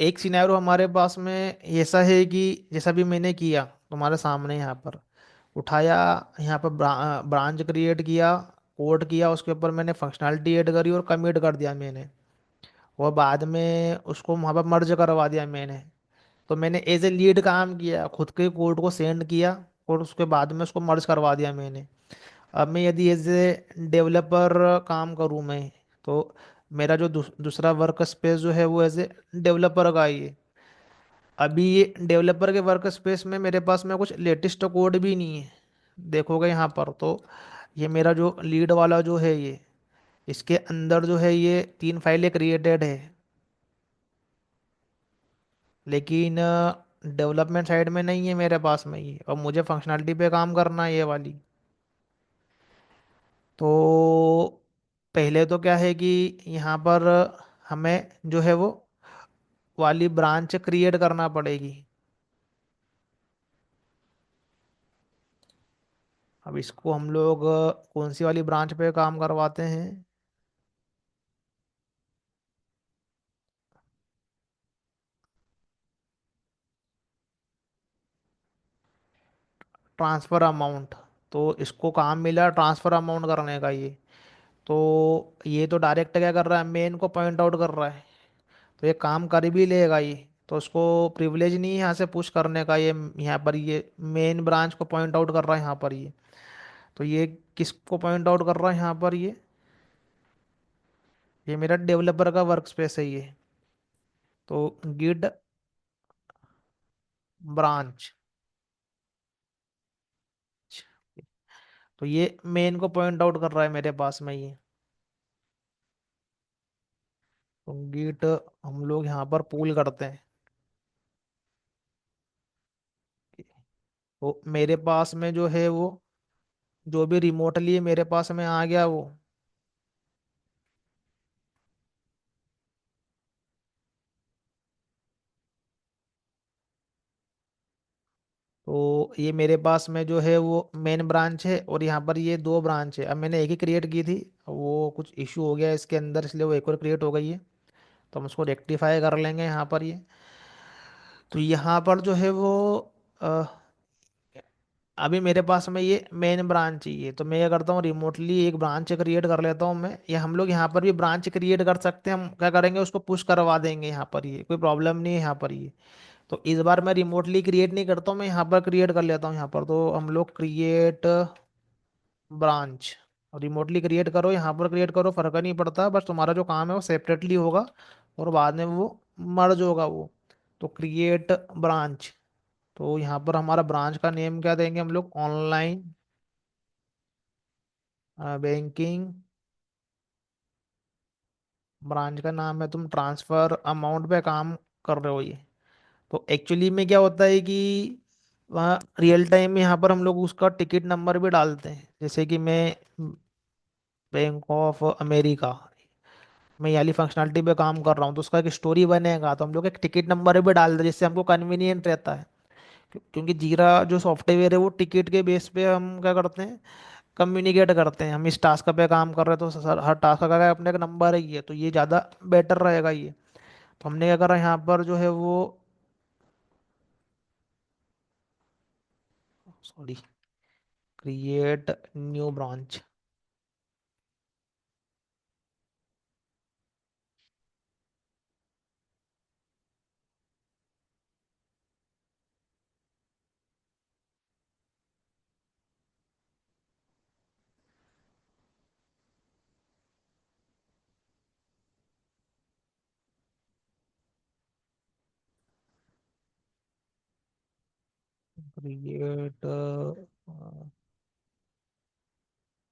एक सिनेरियो हमारे पास में ऐसा है कि जैसा भी मैंने किया तुम्हारे सामने यहाँ पर उठाया, यहाँ पर ब्रांच क्रिएट किया, कोड किया, उसके ऊपर मैंने फंक्शनैलिटी ऐड करी और कमिट कर दिया मैंने। और बाद में उसको वहाँ पर मर्ज करवा दिया मैंने। तो मैंने एज ए लीड काम किया, खुद के कोड को सेंड किया और उसके बाद में उसको मर्ज करवा दिया मैंने। अब मैं यदि एज ए डेवलपर काम करूँ मैं, तो मेरा जो दूसरा वर्क स्पेस जो है वो एज ए डेवलपर का ही है। अभी ये डेवलपर के वर्क स्पेस में मेरे पास में कुछ लेटेस्ट कोड भी नहीं है। देखोगे यहाँ पर तो ये मेरा जो लीड वाला जो है ये, इसके अंदर जो है ये 3 फाइलें क्रिएटेड है, लेकिन डेवलपमेंट साइड में नहीं है मेरे पास में ये, और मुझे फंक्शनैलिटी पे काम करना है ये वाली। तो पहले तो क्या है कि यहाँ पर हमें जो है वो वाली ब्रांच क्रिएट करना पड़ेगी। अब इसको हम लोग कौन सी वाली ब्रांच पे काम करवाते हैं? Transfer amount. तो इसको काम मिला ट्रांसफ़र अमाउंट करने का ये। तो ये तो डायरेक्ट क्या कर रहा है, मेन को पॉइंट आउट कर रहा है। तो ये काम कर भी लेगा ये। तो उसको प्रिविलेज नहीं है यहाँ से पुश करने का, ये यहाँ पर ये मेन ब्रांच को पॉइंट आउट कर रहा है यहाँ पर ये। तो ये किसको पॉइंट आउट कर रहा है यहाँ पर ये मेरा डेवलपर का वर्क स्पेस है ये। तो गिड ब्रांच। तो ये मेन को पॉइंट आउट कर रहा है मेरे पास में ये। तो गिट हम लोग यहाँ पर पुल करते हैं। तो मेरे पास में जो है वो जो भी रिमोटली मेरे पास में आ गया वो। तो ये मेरे पास में जो है वो मेन ब्रांच है, और यहाँ पर ये 2 ब्रांच है। अब मैंने एक ही क्रिएट की थी, वो कुछ इशू हो गया इसके अंदर, इसलिए वो एक और क्रिएट हो गई है। तो हम उसको रेक्टिफाई कर लेंगे यहाँ पर ये। तो यहाँ पर जो है वो अ, अभी मेरे पास में ये मेन ब्रांच चाहिए, तो मैं क्या करता हूँ, रिमोटली एक ब्रांच क्रिएट कर लेता हूँ मैं। या हम लोग यहाँ पर भी ब्रांच क्रिएट कर सकते हैं, हम क्या करेंगे उसको पुश करवा देंगे यहाँ पर, ये कोई प्रॉब्लम नहीं है यहाँ पर ये। तो इस बार मैं रिमोटली क्रिएट नहीं करता हूँ, मैं यहाँ पर क्रिएट कर लेता हूँ यहाँ पर। तो हम लोग क्रिएट ब्रांच, रिमोटली क्रिएट करो यहाँ पर क्रिएट करो, फर्क नहीं पड़ता, बस तुम्हारा जो काम है वो सेपरेटली होगा और बाद में वो मर्ज होगा वो। तो क्रिएट ब्रांच। तो यहाँ पर हमारा ब्रांच का नेम क्या देंगे हम लोग, ऑनलाइन बैंकिंग। ब्रांच का नाम है, तुम ट्रांसफर अमाउंट पे काम कर रहे हो ये। तो एक्चुअली में क्या होता है कि वहाँ रियल टाइम में यहाँ पर हम लोग उसका टिकट नंबर भी डालते हैं। जैसे कि मैं बैंक ऑफ अमेरिका में वाली फंक्शनलिटी पे काम कर रहा हूँ, तो उसका एक स्टोरी बनेगा, तो हम लोग एक टिकट नंबर भी डाल दें जिससे हमको कन्वीनियंट रहता है। क्योंकि जीरा जो सॉफ्टवेयर है वो टिकट के बेस पे हम क्या करते हैं, कम्युनिकेट करते हैं। हम इस टास्क पे काम कर रहे हैं तो सर हर टास्क का अपने एक नंबर है ये, तो ये ज़्यादा बेटर रहेगा ये। तो हमने क्या करा यहाँ पर जो है वो, sorry, create new branch. Create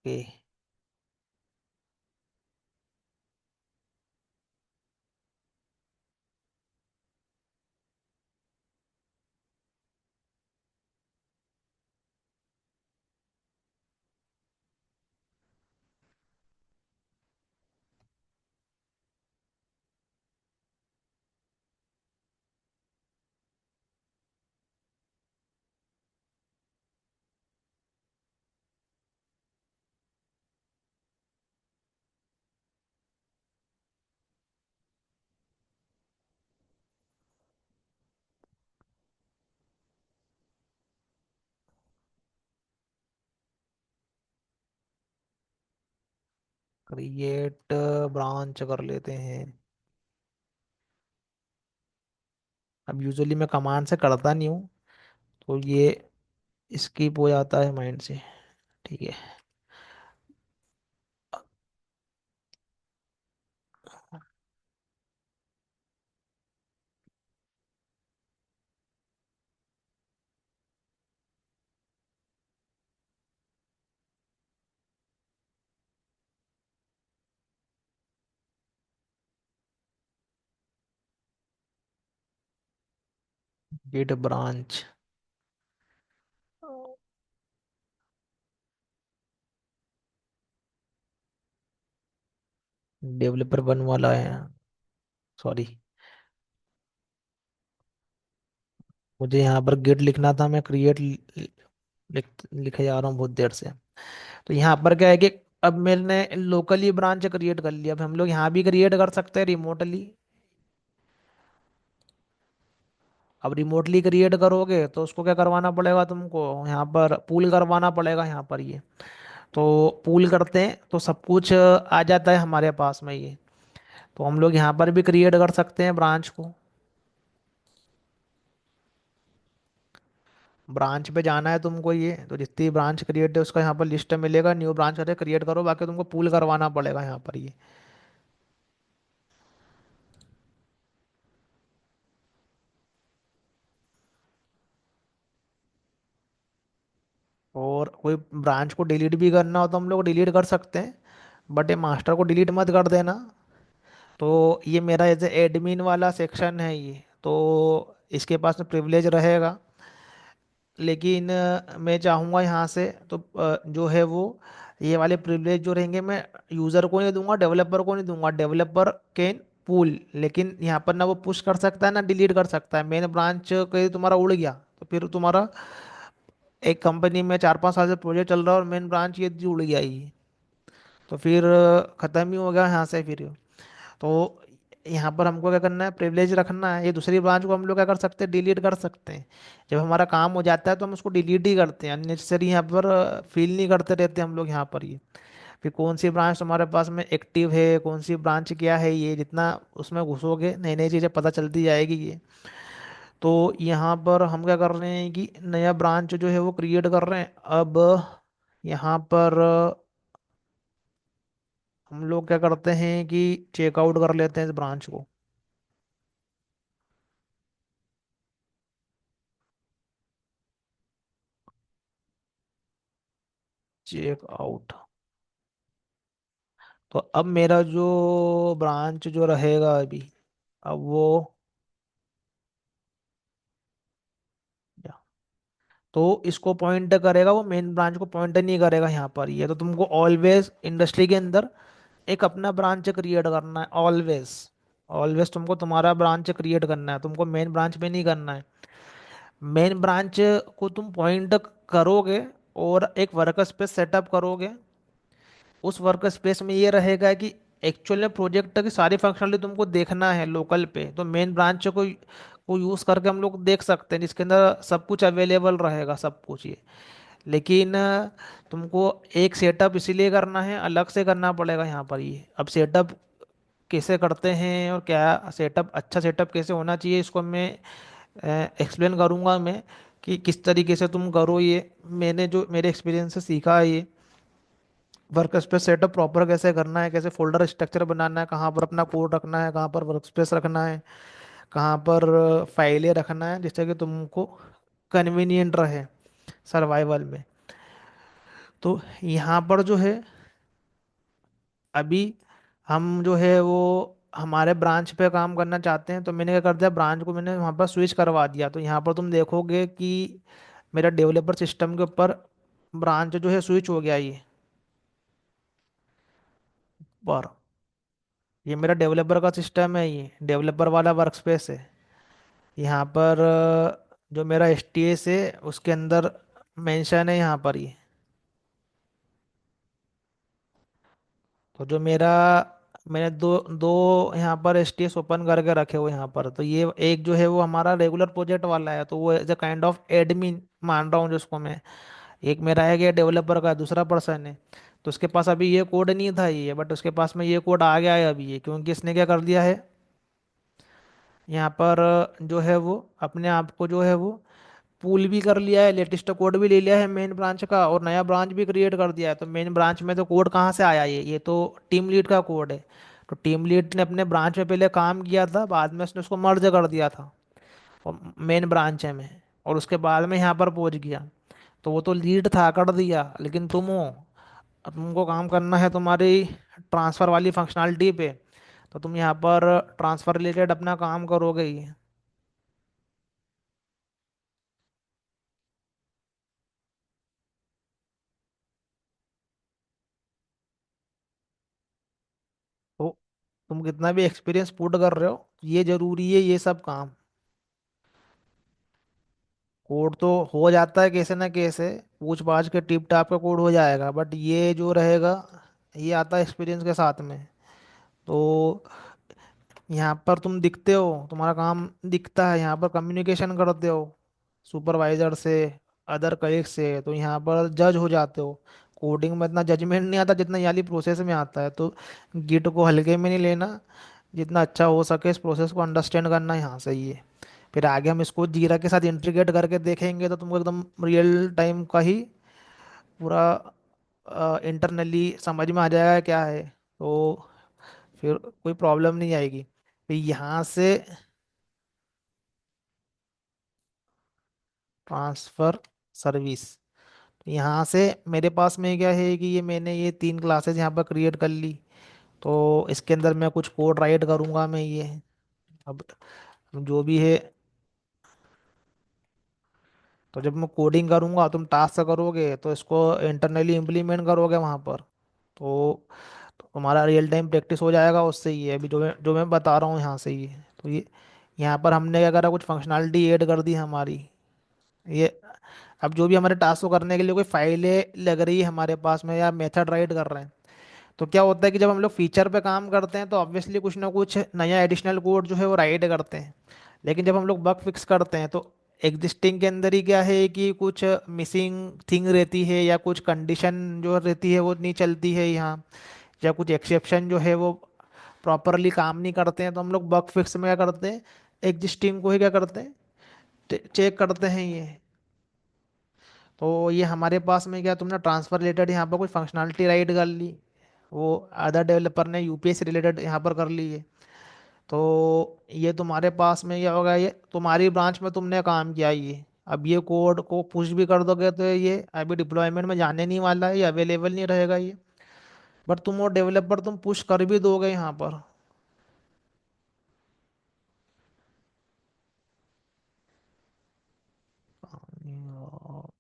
के। क्रिएट ब्रांच कर लेते हैं। अब यूजुअली मैं कमांड से करता नहीं हूँ, तो ये स्किप हो जाता है माइंड से। ठीक है। Git branch. डेवलपर वन वाला है। सॉरी, मुझे यहाँ पर गिट लिखना था, मैं क्रिएट लिखे जा रहा हूँ बहुत देर से। तो यहाँ पर क्या है कि अब मैंने लोकली ब्रांच क्रिएट कर लिया, अब हम लोग यहाँ भी क्रिएट कर सकते हैं रिमोटली। अब रिमोटली क्रिएट करोगे तो उसको क्या करवाना पड़ेगा तुमको, यहाँ पर पूल करवाना पड़ेगा यहाँ पर ये। तो पूल करते हैं तो सब कुछ आ जाता है हमारे पास में ये। तो हम लोग यहाँ पर भी क्रिएट कर सकते हैं ब्रांच को। ब्रांच पे जाना है तुमको, ये तो जितनी ब्रांच क्रिएट है उसका यहाँ पर लिस्ट मिलेगा, न्यू ब्रांच करके क्रिएट करो, बाकी तुमको पूल करवाना पड़ेगा यहाँ पर ये। और कोई ब्रांच को डिलीट भी करना हो तो हम लोग डिलीट कर सकते हैं, बट ये मास्टर को डिलीट मत कर देना। तो ये मेरा एज एडमिन वाला सेक्शन है ये, तो इसके पास में प्रिविलेज रहेगा। लेकिन मैं चाहूँगा यहाँ से तो जो है वो ये वाले प्रिविलेज जो रहेंगे मैं यूज़र को नहीं दूंगा, डेवलपर को नहीं दूंगा। डेवलपर कैन पुल, लेकिन यहाँ पर ना वो पुश कर सकता है ना डिलीट कर सकता है। मेन ब्रांच कहीं तुम्हारा उड़ गया तो फिर तुम्हारा एक कंपनी में 4-5 साल से प्रोजेक्ट चल रहा है और मेन ब्रांच ये जुड़ गया ही, तो फिर ख़त्म ही हो गया यहाँ से फिर। तो यहाँ पर हमको क्या करना है, प्रिविलेज रखना है। ये दूसरी ब्रांच को हम लोग क्या कर सकते हैं, डिलीट कर सकते हैं। जब हमारा काम हो जाता है तो हम उसको डिलीट ही करते हैं, अननेसेसरी यहाँ पर फील नहीं करते रहते हम लोग यहाँ पर ये। फिर कौन सी ब्रांच तुम्हारे पास में एक्टिव है, कौन सी ब्रांच क्या है, ये जितना उसमें घुसोगे नई नई चीज़ें पता चलती जाएगी ये। तो यहाँ पर हम क्या कर रहे हैं कि नया ब्रांच जो है वो क्रिएट कर रहे हैं। अब यहाँ पर हम लोग क्या करते हैं कि चेकआउट कर लेते हैं इस ब्रांच को। चेकआउट। तो अब मेरा जो ब्रांच जो रहेगा अभी, अब वो तो इसको पॉइंट करेगा, वो मेन ब्रांच को पॉइंट नहीं करेगा यहाँ पर ये। तो तुमको ऑलवेज इंडस्ट्री के अंदर एक अपना ब्रांच क्रिएट करना है, ऑलवेज। ऑलवेज तुमको तुम्हारा ब्रांच क्रिएट करना है, तुमको मेन ब्रांच पे नहीं करना है। मेन ब्रांच को तुम पॉइंट करोगे और एक वर्क स्पेस सेटअप करोगे। उस वर्क स्पेस में ये रहेगा कि एक्चुअल में प्रोजेक्ट की सारी फंक्शनलिटी तुमको देखना है लोकल पे, तो मेन ब्रांच को यूज़ करके हम लोग देख सकते हैं, जिसके अंदर सब कुछ अवेलेबल रहेगा सब कुछ ये। लेकिन तुमको एक सेटअप इसीलिए करना है, अलग से करना पड़ेगा यहाँ पर ये। अब सेटअप कैसे करते हैं और क्या सेटअप, अच्छा सेटअप कैसे होना चाहिए, इसको मैं एक्सप्लेन करूँगा मैं कि किस तरीके से तुम करो ये। मैंने जो मेरे एक्सपीरियंस से सीखा है ये, वर्क स्पेस सेटअप प्रॉपर कैसे करना है, कैसे फोल्डर स्ट्रक्चर बनाना है, कहाँ पर अपना कोड रखना है, कहाँ पर वर्क स्पेस रखना है, कहाँ पर फाइलें रखना है, जिससे कि तुमको कन्वीनियंट रहे सर्वाइवल में। तो यहाँ पर जो है अभी हम जो है वो हमारे ब्रांच पे काम करना चाहते हैं, तो मैंने क्या कर दिया, ब्रांच को मैंने वहाँ पर स्विच करवा दिया। तो यहाँ पर तुम देखोगे कि मेरा डेवलपर सिस्टम के ऊपर ब्रांच जो है स्विच हो गया ये पर। ये मेरा डेवलपर का सिस्टम है, ये डेवलपर वाला वर्क स्पेस है। यहाँ पर जो मेरा एस टी एस है उसके अंदर मेंशन है यहाँ पर ये। तो जो मेरा मैंने दो दो यहाँ पर एस टी एस ओपन करके रखे हुए यहाँ पर। तो ये एक जो है वो हमारा रेगुलर प्रोजेक्ट वाला है, तो वो as a kind of admin मान रहा हूँ जिसको मैं। एक मेरा है कि डेवलपर का दूसरा पर्सन है। तो उसके पास अभी ये कोड नहीं था ये, बट उसके पास में ये कोड आ गया है अभी ये, क्योंकि इसने क्या कर दिया है यहाँ पर जो है वो अपने आप को जो है वो पूल भी कर लिया है, लेटेस्ट कोड भी ले लिया है मेन ब्रांच का, और नया ब्रांच भी क्रिएट कर दिया है। तो मेन ब्रांच में तो कोड कहाँ से आया ये तो टीम लीड का कोड है। तो टीम लीड ने अपने ब्रांच में पहले काम किया था, बाद में उसने उसको मर्ज कर दिया था और मेन ब्रांच में, और उसके बाद में यहाँ पर पहुंच गया। तो वो तो लीड था, कर दिया, लेकिन तुम हो, अब तुमको काम करना है तुम्हारी ट्रांसफ़र वाली फंक्शनैलिटी पे। तो तुम यहाँ पर ट्रांसफ़र रिलेटेड अपना काम करोगे ही। तो तुम कितना भी एक्सपीरियंस पुट कर रहे हो, ये जरूरी है ये सब काम। कोड तो हो जाता है कैसे ना कैसे, पूछ पाछ के टिप टाप का कोड हो जाएगा, बट ये जो रहेगा ये आता है एक्सपीरियंस के साथ में। तो यहाँ पर तुम दिखते हो, तुम्हारा काम दिखता है, यहाँ पर कम्युनिकेशन करते हो सुपरवाइजर से, अदर कलीग से, तो यहाँ पर जज हो जाते हो। कोडिंग में इतना जजमेंट नहीं आता जितना ये वाली प्रोसेस में आता है। तो गिट को हल्के में नहीं लेना, जितना अच्छा हो सके इस प्रोसेस को अंडरस्टैंड करना यहाँ से ही है। फिर आगे हम इसको जीरा के साथ इंटीग्रेट करके देखेंगे तो तुमको एकदम रियल टाइम का ही पूरा इंटरनली समझ में आ जाएगा क्या है। तो फिर कोई प्रॉब्लम नहीं आएगी। फिर यहाँ से ट्रांसफ़र सर्विस, यहाँ से मेरे पास में क्या है कि ये मैंने ये 3 क्लासेस यहाँ पर क्रिएट कर ली। तो इसके अंदर मैं कुछ कोड राइट करूँगा मैं ये। अब जो भी है, तो जब मैं कोडिंग करूँगा तुम टास्क करोगे तो इसको इंटरनली इम्प्लीमेंट करोगे वहाँ पर। तो तुम्हारा रियल टाइम प्रैक्टिस हो जाएगा उससे। ही है अभी जो मैं बता रहा हूँ यहाँ से ही है। तो ये यहाँ पर हमने क्या करा, कुछ फंक्शनैलिटी ऐड कर दी हमारी ये। अब जो भी हमारे टास्क को करने के लिए कोई फाइलें लग रही है हमारे पास में, या मेथड राइट कर रहे हैं, तो क्या होता है कि जब हम लोग फीचर पे काम करते हैं तो ऑब्वियसली कुछ ना कुछ नया एडिशनल कोड जो है वो राइट करते हैं। लेकिन जब हम लोग बग फिक्स करते हैं तो एग्जिस्टिंग के अंदर ही क्या है कि कुछ मिसिंग थिंग रहती है, या कुछ कंडीशन जो रहती है वो नहीं चलती है यहाँ, या कुछ एक्सेप्शन जो है वो प्रॉपरली काम नहीं करते हैं। तो हम लोग बग फिक्स में क्या करते हैं, एग्जिस्टिंग को ही क्या करते हैं, चेक करते हैं ये। तो ये हमारे पास में क्या, तुमने ट्रांसफर रिलेटेड यहाँ पर कोई फंक्शनैलिटी राइट कर ली, वो अदर डेवलपर ने यूपीएस रिलेटेड यहाँ पर कर ली है। तो ये तुम्हारे पास में क्या होगा, ये तुम्हारी ब्रांच में तुमने काम किया ये। अब ये कोड को पुश भी कर दोगे तो ये अभी डिप्लॉयमेंट में जाने नहीं वाला है, ये अवेलेबल नहीं रहेगा ये। बट तुम और डेवलपर तुम पुश कर भी दोगे यहाँ पर।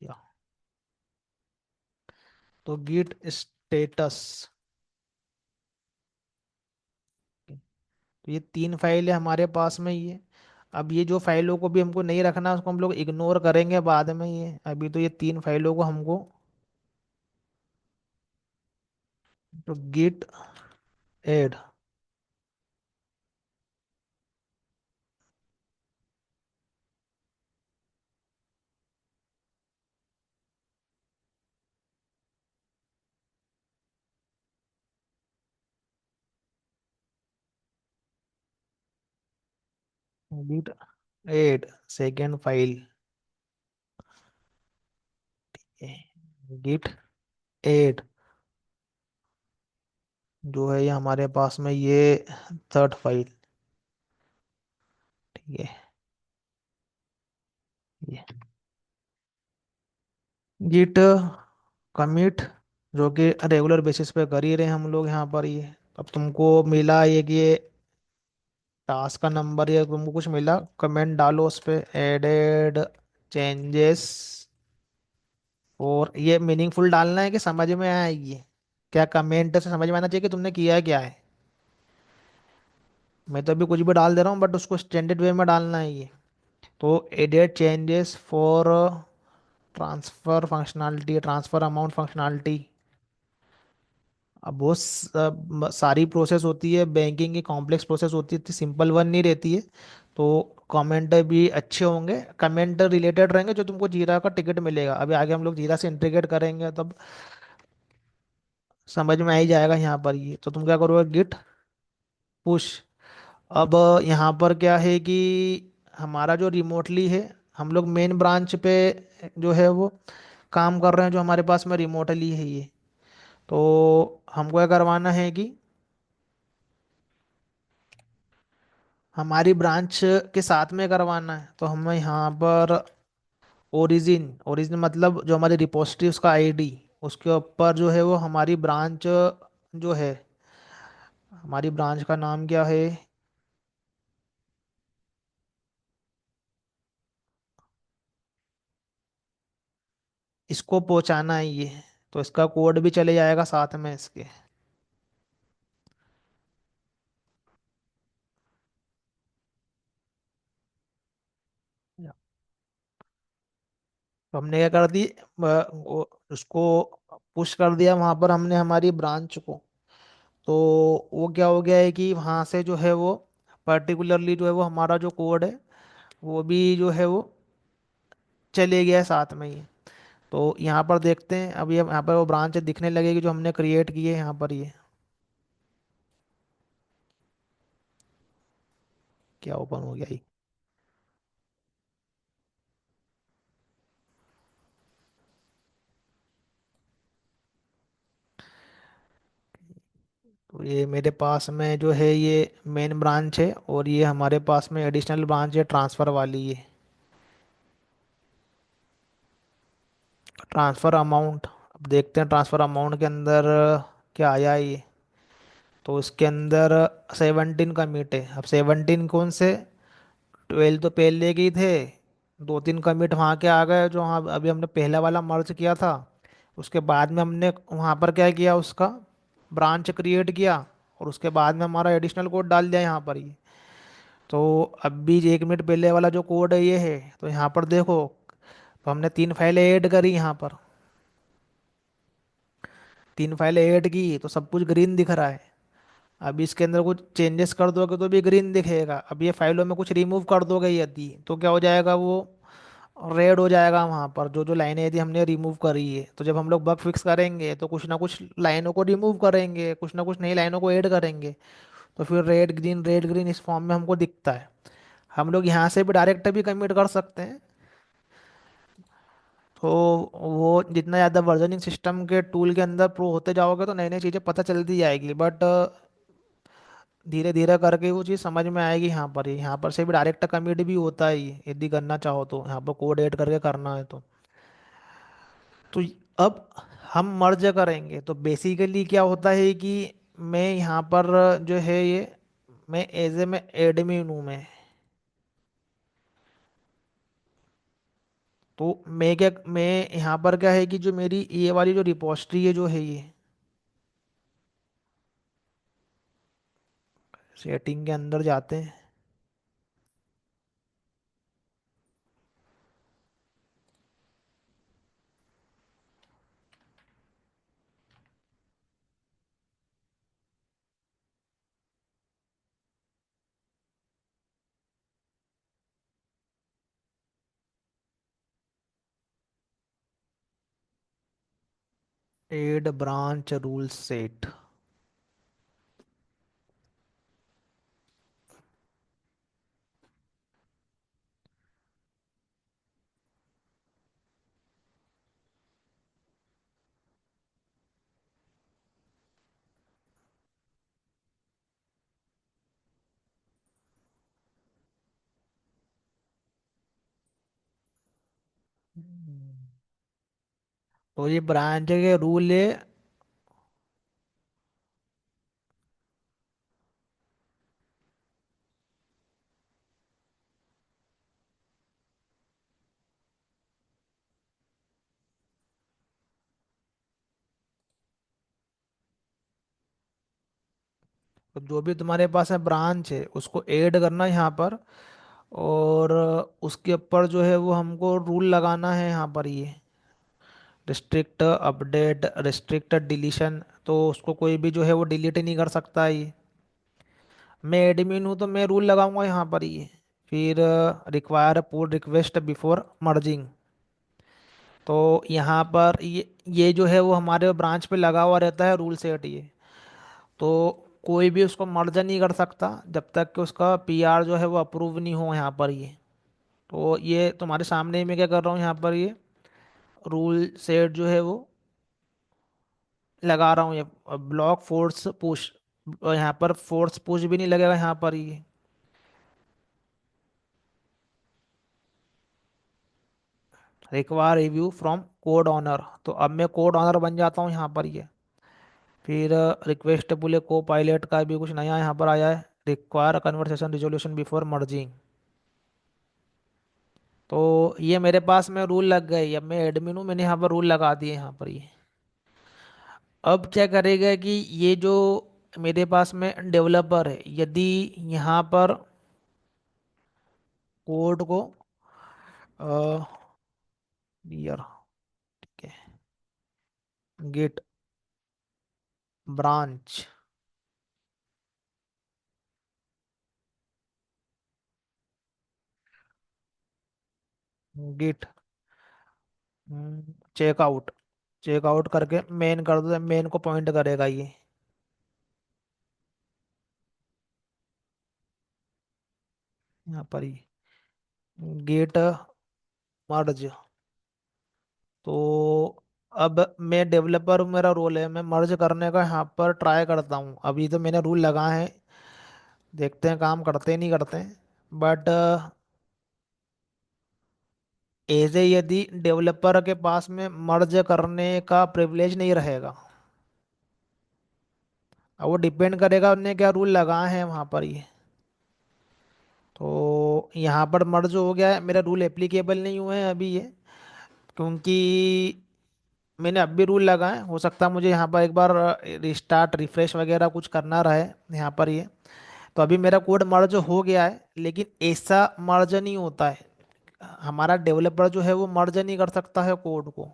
या तो गिट स्टेटस, तो ये 3 फाइलें हमारे पास में ही है। अब ये जो फाइलों को भी हमको नहीं रखना उसको हम लोग इग्नोर करेंगे बाद में, ये अभी तो ये 3 फाइलों को हमको। तो git add, git add second file, git add जो है ये हमारे पास में ये थर्ड फाइल। ठीक है, ये गिट कमिट, जो कि रेगुलर बेसिस पे कर ही रहे हैं हम लोग यहाँ पर ये। अब तुमको मिला ये कि ये टास्क का नंबर, या तुमको कुछ मिला, कमेंट डालो उस पे, एडेड चेंजेस। और ये मीनिंगफुल डालना है कि समझ में आएगी, क्या कमेंट से समझ में आना चाहिए कि तुमने किया है क्या है। मैं तो अभी कुछ भी डाल दे रहा हूँ, बट उसको स्टैंडर्ड वे में डालना है ये। तो added changes for transfer functionality, transfer amount functionality. अब बहुत सारी प्रोसेस होती है बैंकिंग की, कॉम्प्लेक्स प्रोसेस होती है, इतनी सिंपल वन नहीं रहती है। तो कमेंट भी अच्छे होंगे, कमेंट रिलेटेड रहेंगे, जो तुमको जीरा का टिकट मिलेगा। अभी आगे हम लोग जीरा से इंटीग्रेट करेंगे तब समझ में आ ही जाएगा यहाँ पर ये। तो तुम क्या करोगे, गिट पुश। अब यहाँ पर क्या है कि हमारा जो रिमोटली है, हम लोग मेन ब्रांच पे जो है वो काम कर रहे हैं, जो हमारे पास में रिमोटली है ये। तो हमको क्या करवाना है कि हमारी ब्रांच के साथ में करवाना है। तो हमें यहाँ पर ओरिजिन, ओरिजिन मतलब जो हमारी रिपोजिटरी उसका आईडी, उसके ऊपर जो है वो हमारी ब्रांच जो है, हमारी ब्रांच का नाम क्या है, इसको पहुंचाना है ये। तो इसका कोड भी चले जाएगा साथ में इसके। तो हमने क्या कर दी, उसको पुश कर दिया वहां पर हमने हमारी ब्रांच को। तो वो क्या हो गया है कि वहां से जो है वो पर्टिकुलरली जो है वो हमारा जो कोड है वो भी जो है वो चले गया है साथ में ही। तो यहाँ पर देखते हैं अभी, हम यहाँ पर वो ब्रांच दिखने लगेगी जो हमने क्रिएट की है यहाँ पर ये। क्या ओपन हो गया ये। तो ये मेरे पास में जो है ये मेन ब्रांच है, और ये हमारे पास में एडिशनल ब्रांच है ट्रांसफ़र वाली ये। ट्रांसफ़र अमाउंट, अब देखते हैं ट्रांसफ़र अमाउंट के अंदर क्या आया है ये। तो इसके अंदर 17 का मीट है। अब 17 कौन से, 12 तो पहले के ही थे, दो तीन कमिट वहाँ के आ गए जो हाँ अभी हमने पहला वाला मर्ज किया था। उसके बाद में हमने वहाँ पर क्या किया, उसका ब्रांच क्रिएट किया, और उसके बाद में हमारा एडिशनल कोड डाल दिया यहाँ पर ये। तो अब भी 1 मिनट पहले वाला जो कोड है ये है। तो यहाँ पर देखो, तो हमने 3 फाइलें ऐड करी यहाँ पर, 3 फाइलें ऐड की तो सब कुछ ग्रीन दिख रहा है। अब इसके अंदर कुछ चेंजेस कर दोगे तो भी ग्रीन दिखेगा। अब ये फाइलों में कुछ रिमूव कर दोगे यदि, तो क्या हो जाएगा, वो रेड हो जाएगा वहाँ पर, जो जो लाइनें यदि हमने रिमूव करी है। तो जब हम लोग बग फिक्स करेंगे तो कुछ ना कुछ लाइनों को रिमूव करेंगे, कुछ ना कुछ नई लाइनों को ऐड करेंगे। तो फिर रेड ग्रीन इस फॉर्म में हमको दिखता है। हम लोग यहाँ से भी डायरेक्ट भी कमिट कर सकते हैं। तो वो जितना ज़्यादा वर्जनिंग सिस्टम के टूल के अंदर प्रो होते जाओगे तो नई नई चीज़ें पता चलती जाएगी, बट धीरे धीरे करके वो चीज़ समझ में आएगी। यहाँ पर ही, यहाँ पर से भी डायरेक्ट कमिट भी होता है ये, यदि करना चाहो तो यहाँ पर कोड ऐड करके करना है तो। तो अब हम मर्ज करेंगे तो बेसिकली क्या होता है कि मैं यहाँ पर जो है ये, मैं एज ए मैं एडमिन हूँ मैं। तो मैं यहाँ पर क्या है कि जो मेरी ये वाली जो रिपोजिटरी है जो है ये, सेटिंग के अंदर जाते हैं। Add branch rule set. तो ये ब्रांच के रूल है। तो जो भी तुम्हारे पास है ब्रांच है उसको ऐड करना यहाँ पर, और उसके ऊपर जो है वो हमको रूल लगाना है यहाँ पर ये, रिस्ट्रिक्ट अपडेट, रिस्ट्रिक्ट डिलीशन। तो उसको कोई भी जो है वो डिलीट ही नहीं कर सकता है ये। मैं एडमिन हूँ तो मैं रूल लगाऊंगा यहाँ पर ये। फिर require pull request before merging. तो यहाँ पर ये जो है वो हमारे ब्रांच पे लगा हुआ रहता है रूल सेट ये। तो कोई भी उसको मर्ज नहीं कर सकता जब तक कि उसका पीआर जो है वो अप्रूव नहीं हो यहाँ पर ये। तो ये तुम्हारे सामने ही मैं क्या कर रहा हूँ यहाँ पर ये रूल सेट जो है वो लगा रहा हूँ ये। ब्लॉक फोर्स पुश, यहाँ पर फोर्स पुश भी नहीं लगेगा यहाँ पर ये। Require review from code owner, तो अब मैं कोड ऑनर बन जाता हूँ यहाँ पर ये। फिर रिक्वेस्ट बोले को पायलट का भी कुछ नया यहाँ पर आया है, require conversation resolution before merging. तो ये मेरे पास में रूल लग गए, अब मैं एडमिन हूँ, मैंने यहाँ पर रूल लगा दिए यहाँ पर ये। अब क्या करेगा कि ये जो मेरे पास में डेवलपर है, यदि यहाँ पर कोड को यार ठीक है, git branch git checkout, checkout करके मेन कर दो, मेन को पॉइंट करेगा ये। यहाँ पर ही गेट मर्ज। तो अब मैं डेवलपर, मेरा रोल है, मैं मर्ज करने का यहाँ पर ट्राई करता हूँ। अभी तो मैंने रूल लगा है, देखते हैं काम करते नहीं करते हैं। बट एज ए यदि डेवलपर के पास में मर्ज करने का प्रिविलेज नहीं रहेगा, अब वो डिपेंड करेगा उनने क्या रूल लगाए हैं वहाँ पर ये। तो यहाँ पर मर्ज हो गया है, मेरा रूल एप्लीकेबल नहीं हुए हैं अभी ये, क्योंकि मैंने अब भी रूल लगाए। हो सकता है मुझे यहाँ पर एक बार रिस्टार्ट रिफ्रेश वगैरह कुछ करना रहे यहाँ पर ये। तो अभी मेरा कोड मर्ज हो गया है, लेकिन ऐसा मर्ज नहीं होता है। हमारा डेवलपर जो है वो मर्ज नहीं कर सकता है कोड को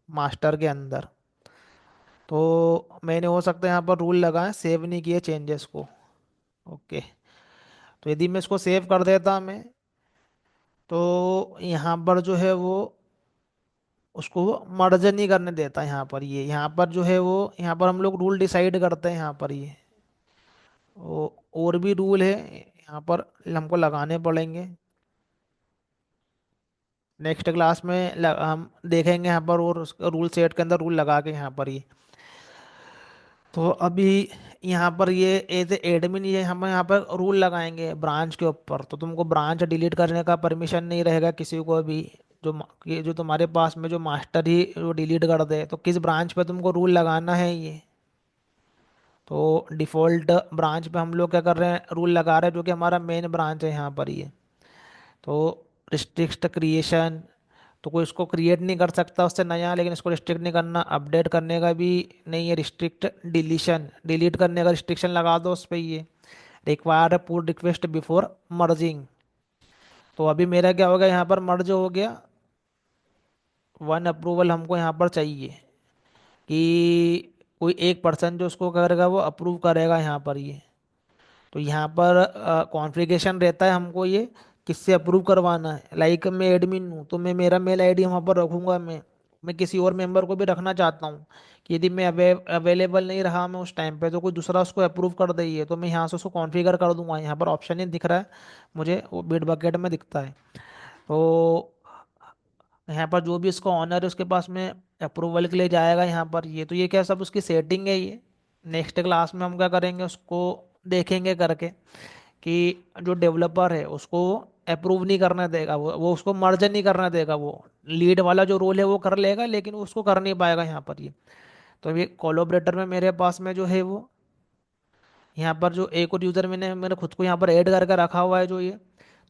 मास्टर के अंदर। तो मैंने हो सकता है यहाँ पर रूल लगाए, सेव नहीं किए चेंजेस को। ओके, तो यदि मैं इसको सेव कर देता मैं, तो यहाँ पर जो है वो उसको मर्ज नहीं करने देता यहाँ पर ये। यहाँ पर जो है वो, यहाँ पर हम लोग रूल डिसाइड करते हैं यहाँ पर ये। और भी रूल है यहाँ पर, हमको लगाने पड़ेंगे। नेक्स्ट क्लास में हम देखेंगे यहाँ पर, और रूल सेट के अंदर रूल लगा के यहाँ पर ये। तो अभी यहाँ पर ये एज ए एडमिन ये हम यहाँ पर रूल लगाएंगे ब्रांच के ऊपर। तो तुमको ब्रांच डिलीट करने का परमिशन नहीं रहेगा किसी को भी। ये जो तुम्हारे पास में जो मास्टर ही वो डिलीट कर दे, तो किस ब्रांच पे तुमको रूल लगाना है ये। तो डिफ़ॉल्ट ब्रांच पे हम लोग क्या कर रहे हैं, रूल लगा रहे हैं, जो कि हमारा मेन ब्रांच है यहाँ पर ये। तो रिस्ट्रिक्ट क्रिएशन, तो कोई इसको क्रिएट नहीं कर सकता उससे नया, लेकिन इसको रिस्ट्रिक्ट नहीं करना। अपडेट करने का भी नहीं है। रिस्ट्रिक्ट डिलीशन, डिलीट करने का रिस्ट्रिक्शन लगा दो उस पर ये। Require put request before merging. तो अभी मेरा क्या होगा, यहाँ पर मर्ज हो गया, वन अप्रूवल हमको यहाँ पर चाहिए कि कोई एक पर्सन जो उसको करेगा वो अप्रूव करेगा यहाँ पर ये। तो यहाँ पर कॉन्फ़िगरेशन रहता है हमको ये किससे अप्रूव करवाना है। लाइक मैं एडमिन हूँ, तो मैं मेरा मेल आईडी वहाँ पर रखूँगा। मैं किसी और मेंबर को भी रखना चाहता हूँ कि यदि मैं अवेलेबल नहीं रहा मैं उस टाइम पे, तो कोई दूसरा उसको अप्रूव कर दे, तो मैं यहाँ से उसको कॉन्फ़िगर कर दूंगा। यहाँ पर ऑप्शन ही दिख रहा है मुझे, वो बिट बकेट में दिखता है। तो यहाँ पर जो भी इसका ऑनर है उसके पास में अप्रूवल के लिए जाएगा यहाँ पर ये। तो ये क्या सब उसकी सेटिंग है ये। नेक्स्ट क्लास में हम क्या करेंगे, उसको देखेंगे करके कि जो डेवलपर है उसको अप्रूव नहीं करने देगा, वो उसको मर्ज नहीं करने देगा। वो लीड वाला जो रोल है वो कर लेगा, लेकिन वो उसको कर नहीं पाएगा यहाँ पर ये। तो ये कोलोबरेटर में मेरे पास में जो है वो, यहाँ पर जो एक और यूज़र मैंने मेरे खुद को यहाँ पर ऐड करके रखा हुआ है जो ये।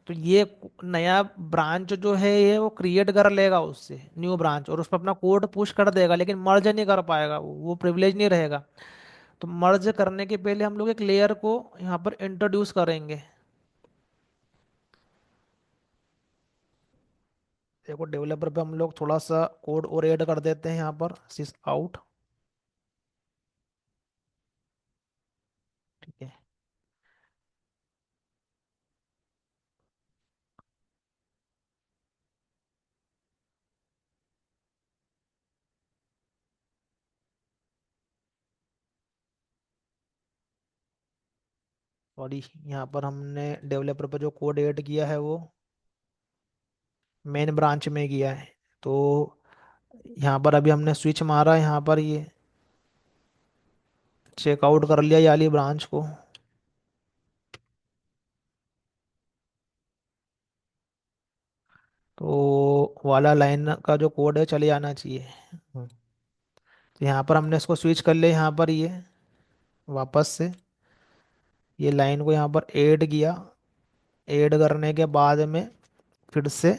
तो ये नया ब्रांच जो है ये वो क्रिएट कर लेगा उससे न्यू ब्रांच, और उस पर अपना कोड पुश कर देगा, लेकिन मर्ज नहीं कर पाएगा, वो प्रिविलेज नहीं रहेगा। तो मर्ज करने के पहले हम लोग एक लेयर को यहाँ पर इंट्रोड्यूस करेंगे। देखो डेवलपर पे हम लोग थोड़ा सा कोड और ऐड कर देते हैं यहाँ पर, सिस आउट। ठीक है, सॉरी, यहाँ पर हमने डेवलपर पर जो कोड ऐड किया है वो मेन ब्रांच में किया है। तो यहाँ पर अभी हमने स्विच मारा, यहाँ पर ये चेकआउट कर लिया ये वाली ब्रांच को। तो वाला लाइन का जो कोड है चले जाना चाहिए। तो यहाँ पर हमने इसको स्विच कर लिया, यहाँ पर ये वापस से ये लाइन को यहाँ पर ऐड किया। ऐड करने के बाद में फिर से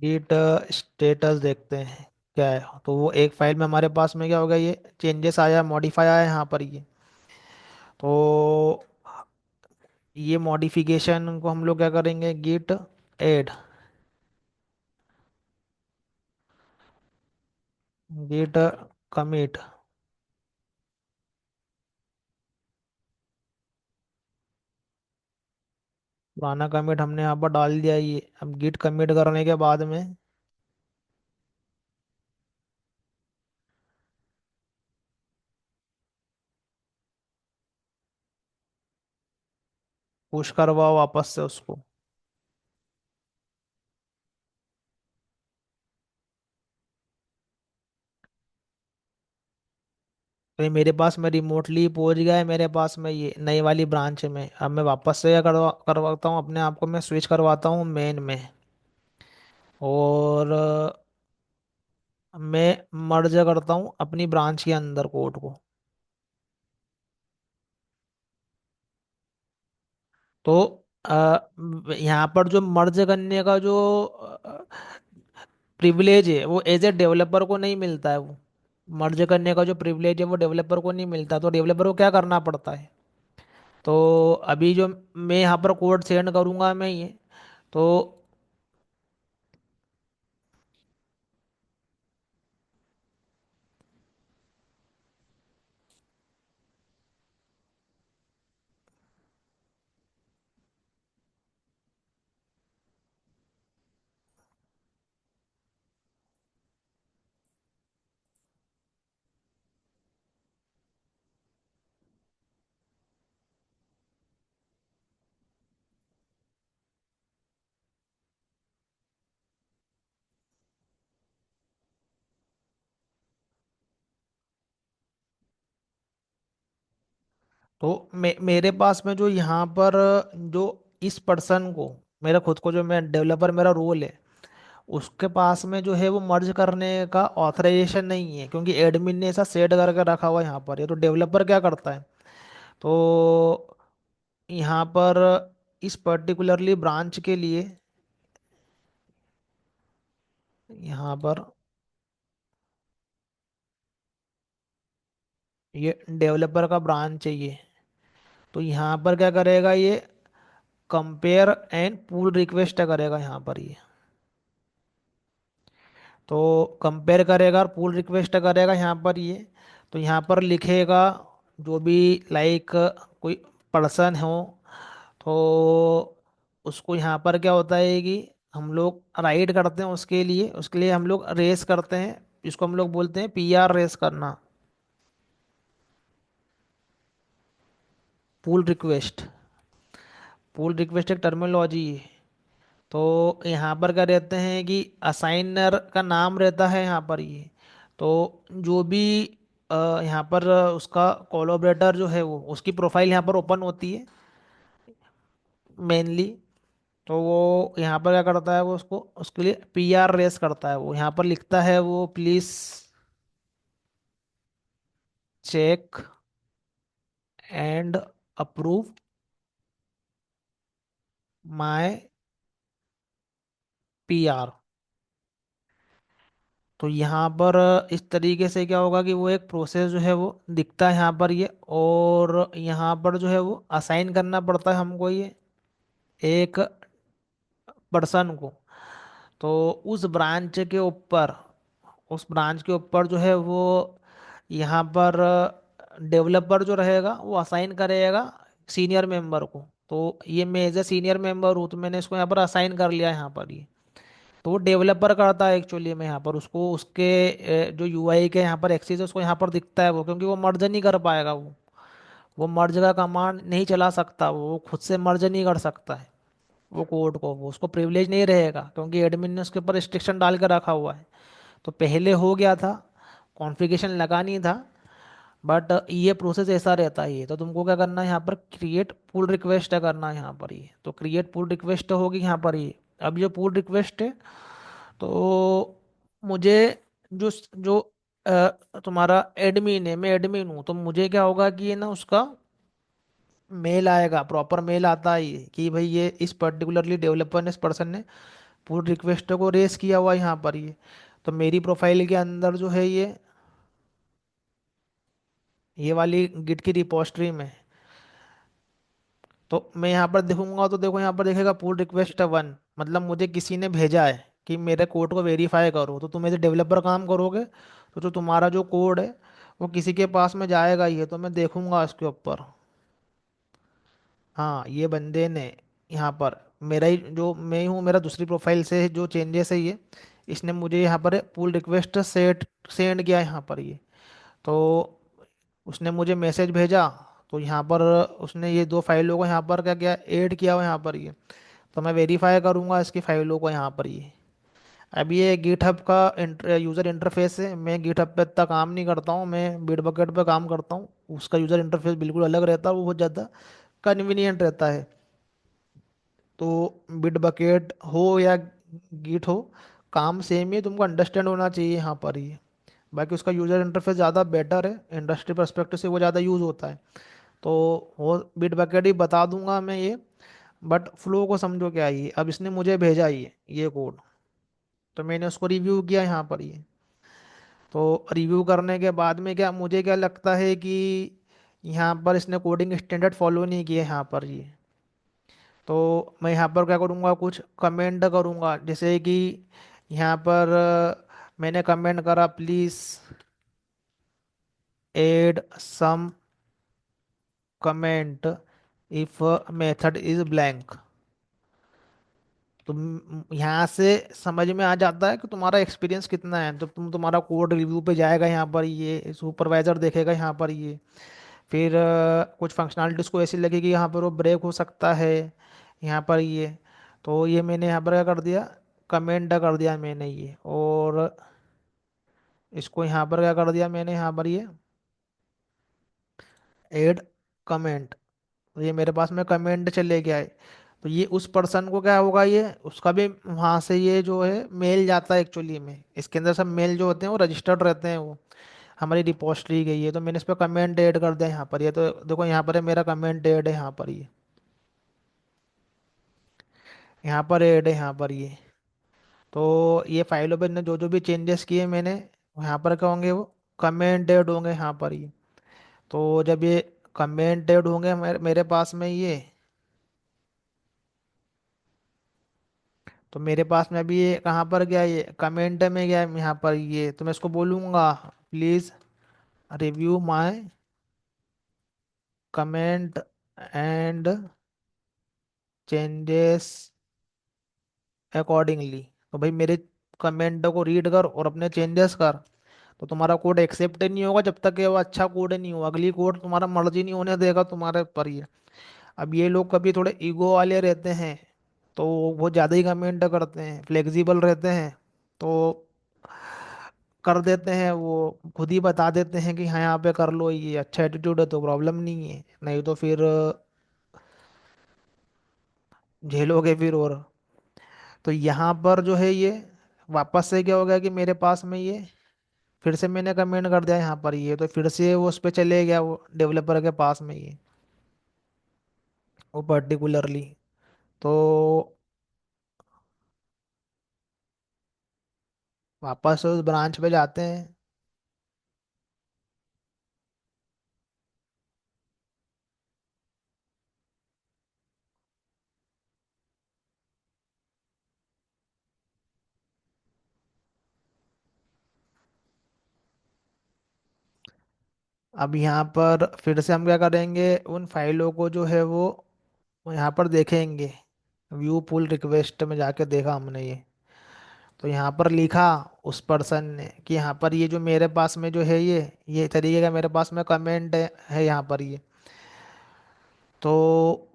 गिट स्टेटस देखते हैं क्या है। तो वो एक फाइल में हमारे पास में क्या होगा, ये चेंजेस आया, मॉडिफाई आया यहाँ पर ये। तो ये मॉडिफिकेशन को हम लोग क्या करेंगे, गिट ऐड, गिट कमिट। पुराना कमिट हमने यहाँ पर डाल दिया। ये अब गिट कमिट करने के बाद में पुश करवाओ वापस से उसको। तो ये मेरे पास में रिमोटली पहुंच गया है, मेरे पास में ये नई वाली ब्रांच में। अब मैं वापस से क्या करवाता हूँ अपने आप को, मैं स्विच करवाता हूँ मेन में। और मैं मर्ज करता हूँ अपनी ब्रांच के अंदर कोड को। तो यहाँ पर जो मर्ज करने का जो प्रिविलेज है वो एज ए डेवलपर को नहीं मिलता है। वो मर्ज करने का जो प्रिविलेज है वो डेवलपर को नहीं मिलता। तो डेवलपर को क्या करना पड़ता है। तो अभी जो मैं यहाँ पर कोड सेंड करूँगा मैं ये, तो मेरे पास में जो यहाँ पर जो इस पर्सन को, मेरा खुद को जो मैं डेवलपर मेरा रोल है, उसके पास में जो है वो मर्ज करने का ऑथराइजेशन नहीं है, क्योंकि एडमिन ने ऐसा सेट करके रखा हुआ है यहाँ पर। ये तो डेवलपर क्या करता है, तो यहाँ पर इस पर्टिकुलरली ब्रांच के लिए यहाँ पर ये डेवलपर का ब्रांच चाहिए। तो यहाँ पर क्या करेगा ये, कंपेयर एंड पुल रिक्वेस्ट करेगा यहाँ पर ये। तो कंपेयर करेगा और पुल रिक्वेस्ट करेगा यहाँ पर ये। तो यहाँ पर लिखेगा जो भी, लाइक कोई पर्सन हो, तो उसको यहाँ पर क्या होता है कि हम लोग राइट करते हैं उसके लिए हम लोग रेस करते हैं। इसको हम लोग बोलते हैं पीआर रेस करना, पुल रिक्वेस्ट। पुल रिक्वेस्ट एक टर्मिनोलॉजी है। तो यहाँ पर क्या रहते हैं कि असाइनर का नाम रहता है यहाँ पर ये। तो जो भी यहाँ पर उसका कोलैबोरेटर जो है वो, उसकी प्रोफाइल यहाँ पर ओपन होती है मेनली। तो वो यहाँ पर क्या करता है, वो उसको उसके लिए पीआर रेस करता है। वो यहाँ पर लिखता है वो, please check and approve my PR. तो यहाँ पर इस तरीके से क्या होगा कि वो एक प्रोसेस जो है वो दिखता है यहाँ पर ये। और यहाँ पर जो है वो असाइन करना पड़ता है हमको ये एक पर्सन को। तो उस ब्रांच के ऊपर, उस ब्रांच के ऊपर जो है वो यहाँ पर डेवलपर जो रहेगा वो असाइन करेगा सीनियर मेंबर को। तो ये मैं एज ए सीनियर मेंबर हूँ, तो मैंने इसको यहाँ पर असाइन कर लिया यहाँ पर ये। तो वो डेवलपर करता है एक्चुअली में यहाँ पर, उसको उसके जो यूआई के यहाँ पर एक्सेस है उसको यहाँ पर दिखता है वो, क्योंकि वो मर्ज नहीं कर पाएगा वो मर्ज का कमांड नहीं चला सकता, वो खुद से मर्ज नहीं कर सकता है वो कोड को, वो उसको प्रिविलेज नहीं रहेगा क्योंकि एडमिन ने उसके ऊपर रिस्ट्रिक्शन डाल के रखा हुआ है। तो पहले हो गया था, कॉन्फ़िगरेशन लगा नहीं था, बट ये प्रोसेस ऐसा रहता है। ये तो तुमको क्या करना है, यहाँ पर क्रिएट पुल रिक्वेस्ट है करना है यहाँ पर ये, तो क्रिएट पुल रिक्वेस्ट होगी यहाँ पर ये। अब ये पुल रिक्वेस्ट है, तो मुझे जो जो तुम्हारा एडमिन है, मैं एडमिन हूँ, तो मुझे क्या होगा कि ये ना उसका मेल आएगा, प्रॉपर मेल आता है ये कि भाई ये इस पर्टिकुलरली डेवलपर ने, इस पर्सन ने पुल रिक्वेस्ट को रेस किया हुआ है यहाँ पर ये। तो मेरी प्रोफाइल के अंदर जो है ये वाली गिट की रिपोजिटरी में, तो मैं यहाँ पर देखूंगा तो देखो यहाँ पर देखेगा पुल रिक्वेस्ट 1, मतलब मुझे किसी ने भेजा है कि मेरे कोड को वेरीफाई करो। तो तुम एज डेवलपर काम करोगे तो जो तुम्हारा जो कोड है वो किसी के पास में जाएगा ही है, तो मैं देखूंगा उसके ऊपर। हाँ, ये बंदे ने यहाँ पर मेरा ही जो मैं ही हूँ, मेरा दूसरी प्रोफाइल से जो चेंजेस है ये, इसने मुझे यहाँ पर पुल रिक्वेस्ट सेंड किया है यहाँ पर ये। तो उसने मुझे मैसेज भेजा, तो यहाँ पर उसने ये दो फाइलों को यहाँ पर क्या किया, ऐड किया हुआ यहाँ पर ये। तो मैं वेरीफाई करूँगा इसकी फाइलों को यहाँ पर ये। अब ये गिटहब का यूज़र इंटरफेस है, मैं गिटहब पे इतना काम नहीं करता हूँ, मैं बिटबकेट पे काम करता हूँ। उसका यूज़र इंटरफेस बिल्कुल अलग रहता है, वो बहुत ज़्यादा कन्वीनियंट रहता है। तो बिटबकेट हो या गिट हो, काम सेम ही है, तुमको अंडरस्टैंड होना चाहिए यहाँ पर ही। बाकी उसका यूज़र इंटरफेस ज़्यादा बेटर है, इंडस्ट्री परस्पेक्टिव से वो ज़्यादा यूज़ होता है। तो वो बिटबकेट ही बता दूंगा मैं ये, बट फ्लो को समझो क्या है ये। अब इसने मुझे भेजा ये कोड, तो मैंने उसको रिव्यू किया यहाँ पर ये। तो रिव्यू करने के बाद में क्या, मुझे क्या लगता है कि यहाँ पर इसने कोडिंग स्टैंडर्ड फॉलो नहीं किया यहाँ पर ये। तो मैं यहाँ पर क्या करूँगा, कुछ कमेंट करूँगा, जैसे कि यहाँ पर मैंने कमेंट करा, please add some comment if method is blank. तो यहाँ से समझ में आ जाता है कि तुम्हारा एक्सपीरियंस कितना है। तो तुम्हारा कोड रिव्यू पे जाएगा यहाँ पर ये, सुपरवाइजर देखेगा यहाँ पर ये। फिर कुछ फंक्शनलिटीज को ऐसी लगेगी यहाँ पर वो ब्रेक हो सकता है यहाँ पर ये। तो ये मैंने यहाँ पर क्या कर दिया, कमेंट कर दिया मैंने ये, और इसको यहाँ पर क्या कर दिया मैंने यहाँ पर ये ऐड कमेंट। तो ये मेरे पास में कमेंट चले गया है। तो ये उस पर्सन को क्या होगा, ये उसका भी वहाँ से ये जो है मेल जाता है एक्चुअली में, इसके अंदर सब मेल जो होते हैं वो रजिस्टर्ड रहते हैं, वो हमारी रिपोजिटरी गई है। तो मैंने इस पर कमेंट ऐड कर दिया यहाँ पर ये, तो देखो यहाँ पर है मेरा कमेंट ऐड है यहाँ पर ये, यहाँ पर ऐड है यहाँ पर ये। तो ये फाइलों पे जो जो भी चेंजेस किए मैंने, यहाँ पर क्या होंगे, वो कमेंट ऐड होंगे यहाँ पर ये। तो जब ये कमेंट ऐड होंगे मेरे पास में ये, तो मेरे पास में अभी ये कहाँ पर गया, ये कमेंट में गया है यहाँ पर ये। तो मैं इसको बोलूँगा, please review my comment and changes accordingly. तो भाई मेरे कमेंट को रीड कर और अपने चेंजेस कर। तो तुम्हारा कोड एक्सेप्ट नहीं होगा जब तक कि वो अच्छा कोड नहीं हुआ, अगली कोड तुम्हारा मर्जी नहीं होने देगा तुम्हारे पर ये। अब ये लोग कभी थोड़े ईगो वाले रहते हैं, तो वो ज़्यादा ही कमेंट करते हैं, फ्लेक्सिबल रहते हैं, तो कर देते हैं, वो खुद ही बता देते हैं कि हाँ यहाँ पे कर लो, ये अच्छा एटीट्यूड है तो प्रॉब्लम नहीं है, नहीं तो फिर झेलोगे फिर। और तो यहाँ पर जो है ये वापस से क्या हो गया कि मेरे पास में ये फिर से मैंने कमेंट कर दिया यहाँ पर ये, तो फिर से वो उस पर चले गया वो डेवलपर के पास में ये, वो पर्टिकुलरली। तो वापस उस ब्रांच पे जाते हैं। अब यहाँ पर फिर से हम क्या करेंगे, उन फाइलों को जो है वो यहाँ पर देखेंगे। व्यू पुल रिक्वेस्ट में जाके देखा हमने ये, तो यहाँ पर लिखा उस पर्सन ने कि यहाँ पर ये जो मेरे पास में जो है ये तरीके का मेरे पास में कमेंट है यहाँ पर ये। तो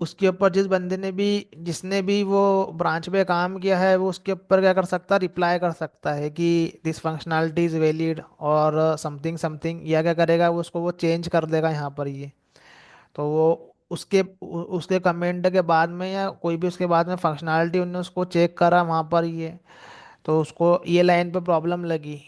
उसके ऊपर जिस बंदे ने भी, जिसने भी वो ब्रांच पे काम किया है, वो उसके ऊपर क्या कर सकता है, रिप्लाई कर सकता है कि दिस फंक्शनैलिटी इज वैलिड और समथिंग समथिंग, या क्या करेगा वो, उसको वो चेंज कर देगा यहाँ पर ये। तो वो उसके कमेंट के बाद में या कोई भी उसके बाद में फंक्शनैलिटी उनने उसको चेक करा वहाँ पर ये, तो उसको ये लाइन पे प्रॉब्लम लगी।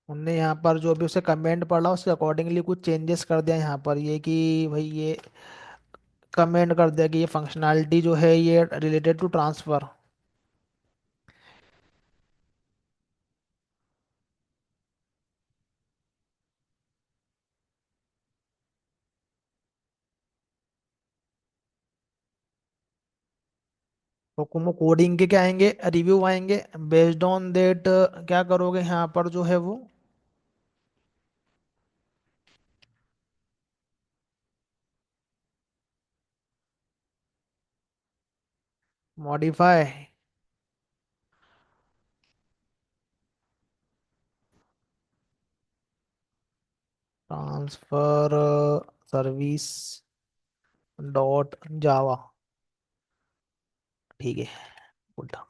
उनने यहाँ पर जो भी उसे कमेंट पढ़ा उसके अकॉर्डिंगली कुछ चेंजेस कर दिया यहाँ पर ये, कि भाई ये कमेंट कर दिया कि ये फंक्शनैलिटी जो है ये रिलेटेड टू ट्रांसफर। तो कुमो कोडिंग के क्या आएंगे, रिव्यू आएंगे। बेस्ड ऑन दैट क्या करोगे यहाँ पर जो है वो, मॉडिफाई ट्रांसफर सर्विस डॉट जावा। ठीक है, उल्टा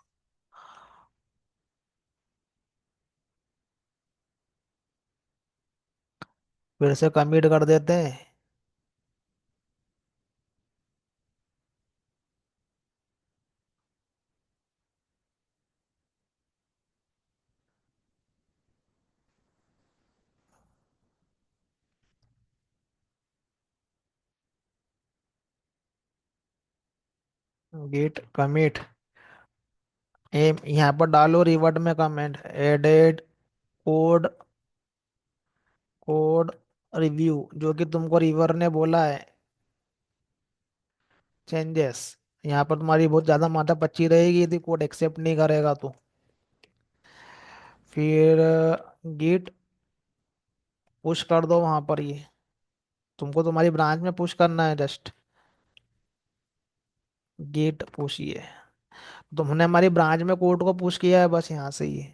फिर से कमिट कर देते हैं। गेट कमिट, यहाँ पर डालो रिवर्ट में comment added code, code review जो कि तुमको रिवर ने बोला है चेंजेस। यहाँ पर तुम्हारी बहुत ज्यादा माथा पच्ची रहेगी यदि कोड एक्सेप्ट नहीं करेगा तो। फिर गिट पुश कर दो वहां पर ये, तुमको तुम्हारी ब्रांच में पुश करना है जस्ट। गिट पुश ये, तुमने हमारी ब्रांच में कोड को पुश किया है बस यहाँ से ही।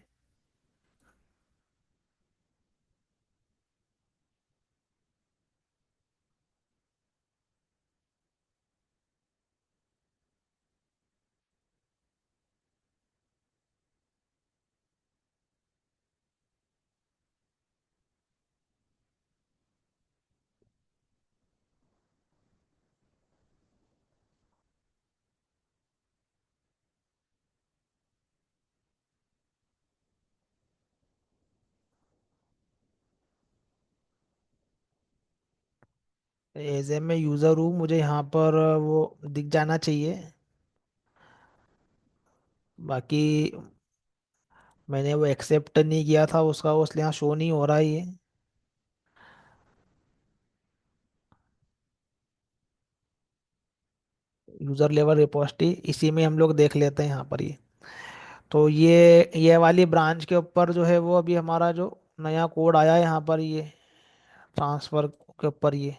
एज ए मैं यूजर हूँ, मुझे यहाँ पर वो दिख जाना चाहिए। बाकी मैंने वो एक्सेप्ट नहीं किया था उसका, वो इसलिए यहाँ शो नहीं हो रहा है ये। यूजर लेवल रिपोजिटरी इसी में हम लोग देख लेते हैं यहाँ पर ये। तो ये वाली ब्रांच के ऊपर जो है वो अभी हमारा जो नया कोड आया है यहाँ पर ये, ट्रांसफर के ऊपर ये।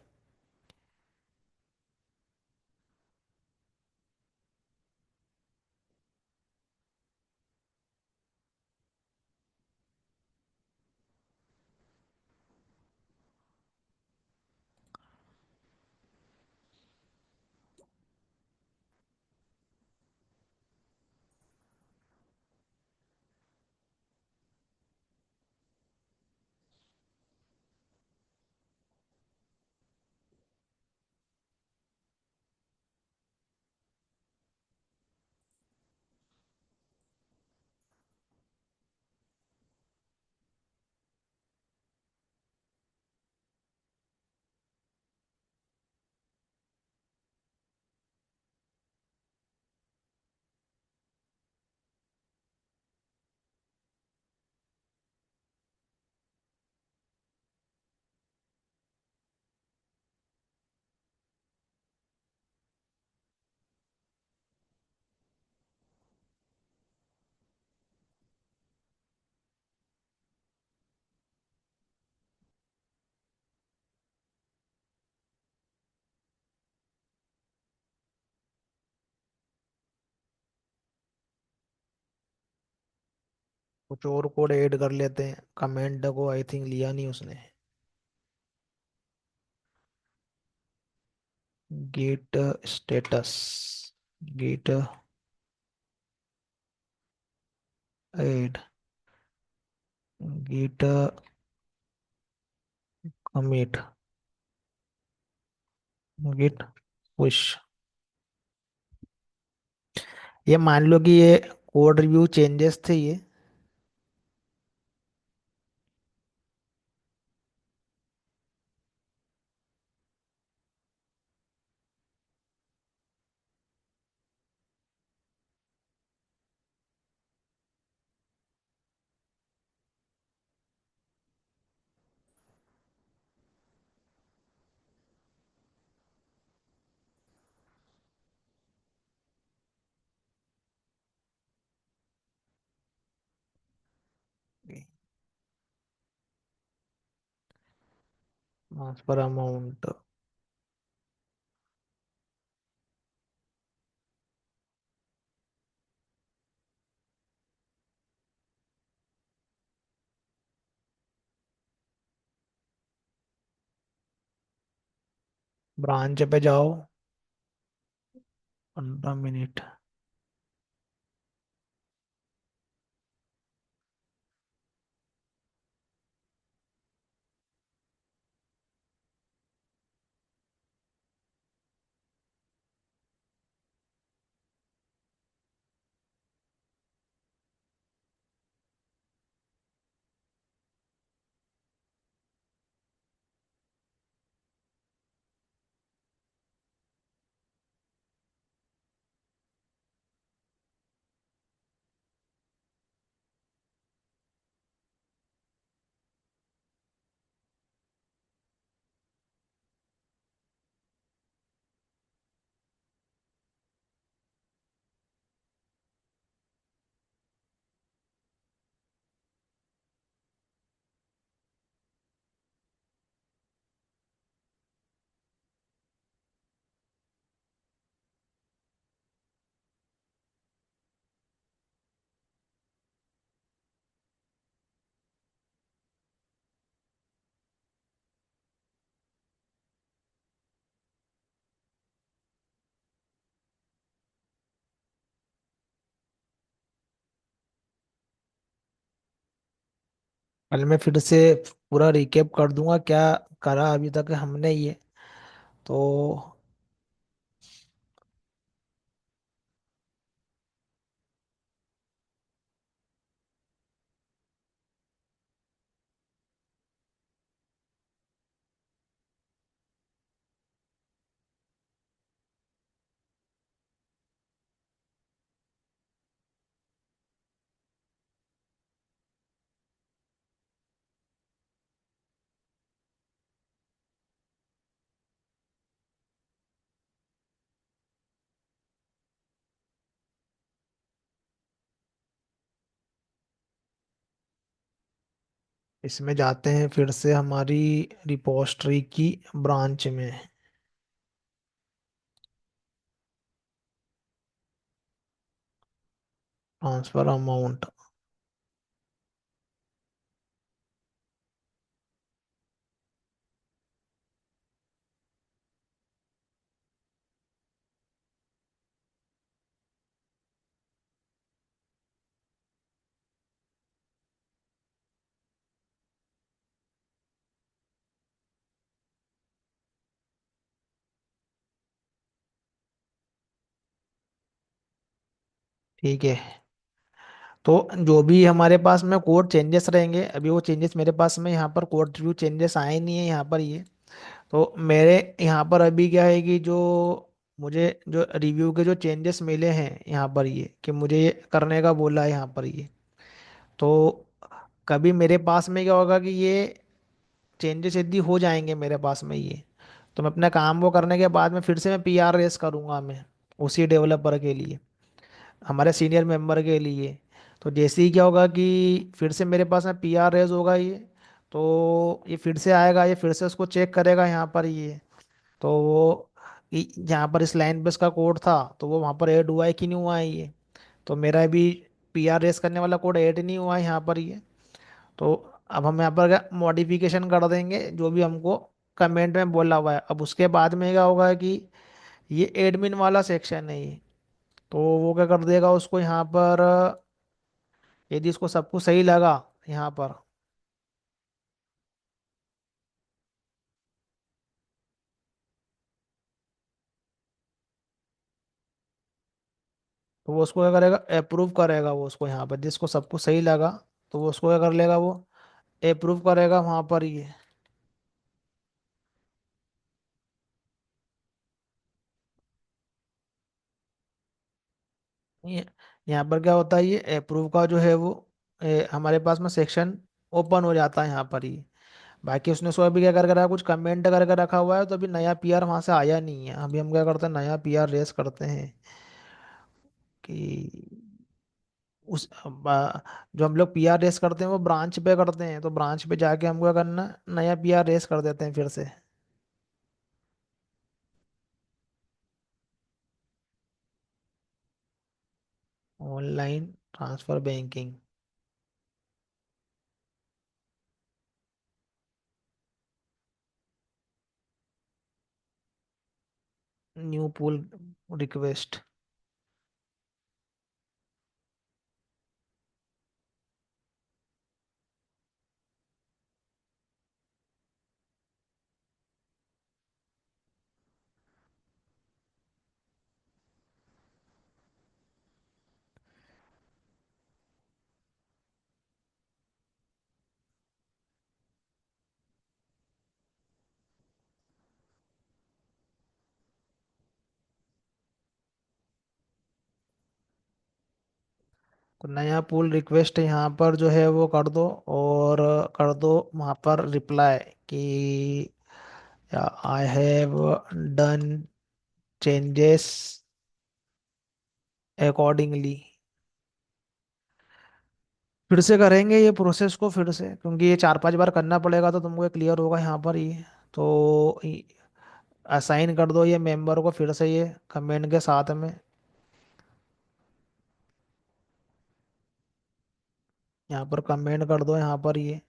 कुछ और कोड ऐड कर लेते हैं, कमेंट को आई थिंक लिया नहीं उसने। Git status, git add, git commit, git push. ये मान लो कि ये कोड रिव्यू चेंजेस थे ये। ट्रांसफर अमाउंट, ब्रांच पे जाओ, 15 मिनट। पहले मैं फिर से पूरा रिकेप कर दूंगा क्या करा अभी तक हमने ये। तो इसमें जाते हैं फिर से हमारी रिपोस्टरी की ब्रांच में। ट्रांसफर अमाउंट, ठीक है। तो जो भी हमारे पास में कोड चेंजेस रहेंगे, अभी वो चेंजेस मेरे पास में यहाँ पर कोड रिव्यू चेंजेस आए नहीं है यहाँ पर ये। तो मेरे यहाँ पर अभी क्या है कि जो मुझे जो रिव्यू के जो चेंजेस मिले हैं यहाँ पर ये कि मुझे ये करने का बोला है यहाँ पर ये। तो कभी मेरे पास में क्या होगा कि ये चेंजेस यदि हो जाएंगे मेरे पास में ये, तो मैं अपना काम वो करने के बाद में फिर से मैं पीआर रेस करूँगा मैं उसी डेवलपर के लिए, हमारे सीनियर मेंबर के लिए। तो जैसे ही क्या होगा कि फिर से मेरे पास में पीआर रेज होगा ये, तो ये फिर से आएगा, ये फिर से उसको चेक करेगा यहाँ पर ये। तो वो जहाँ पर इस लाइन पे इसका कोड था तो वो वहाँ पर ऐड हुआ है कि नहीं हुआ है ये। तो मेरा भी पीआर रेस करने वाला कोड ऐड नहीं हुआ है यहाँ पर ये। तो अब हम यहाँ पर क्या मॉडिफिकेशन कर देंगे जो भी हमको कमेंट में बोला हुआ है। अब उसके बाद में क्या होगा कि ये एडमिन वाला सेक्शन है ये, तो वो क्या कर देगा उसको यहाँ पर, यदि इसको सब कुछ सही लगा यहाँ पर, तो वो उसको क्या करेगा, अप्रूव करेगा वो उसको यहाँ पर, जिसको सब कुछ सही लगा तो वो उसको क्या कर लेगा, वो अप्रूव करेगा वहाँ पर ये। ये- यहाँ पर क्या होता है, ये अप्रूव का जो है वो हमारे पास में सेक्शन ओपन हो जाता है यहाँ पर ही। बाकी उसने सो अभी क्या करके रखा, कुछ कमेंट करके रखा हुआ है, तो अभी नया पीआर वहां से आया नहीं है। अभी हम क्या करते हैं, नया पीआर रेस करते हैं कि उस जो हम लोग पीआर रेस करते हैं वो ब्रांच पे करते हैं, तो ब्रांच पे जाके हमको क्या करना, नया पीआर रेस कर देते हैं फिर से। Online transfer banking, new pull request. तो नया पुल रिक्वेस्ट यहाँ पर जो है वो कर दो, और कर दो वहाँ पर रिप्लाई कि I have done changes accordingly. फिर से करेंगे ये प्रोसेस को फिर से, क्योंकि ये 4-5 बार करना पड़ेगा, तो तुमको क्लियर होगा यहाँ पर ये। तो असाइन कर दो ये मेंबर को फिर से ये कमेंट के साथ में। यहाँ पर कमेंट कर दो यहाँ पर ये,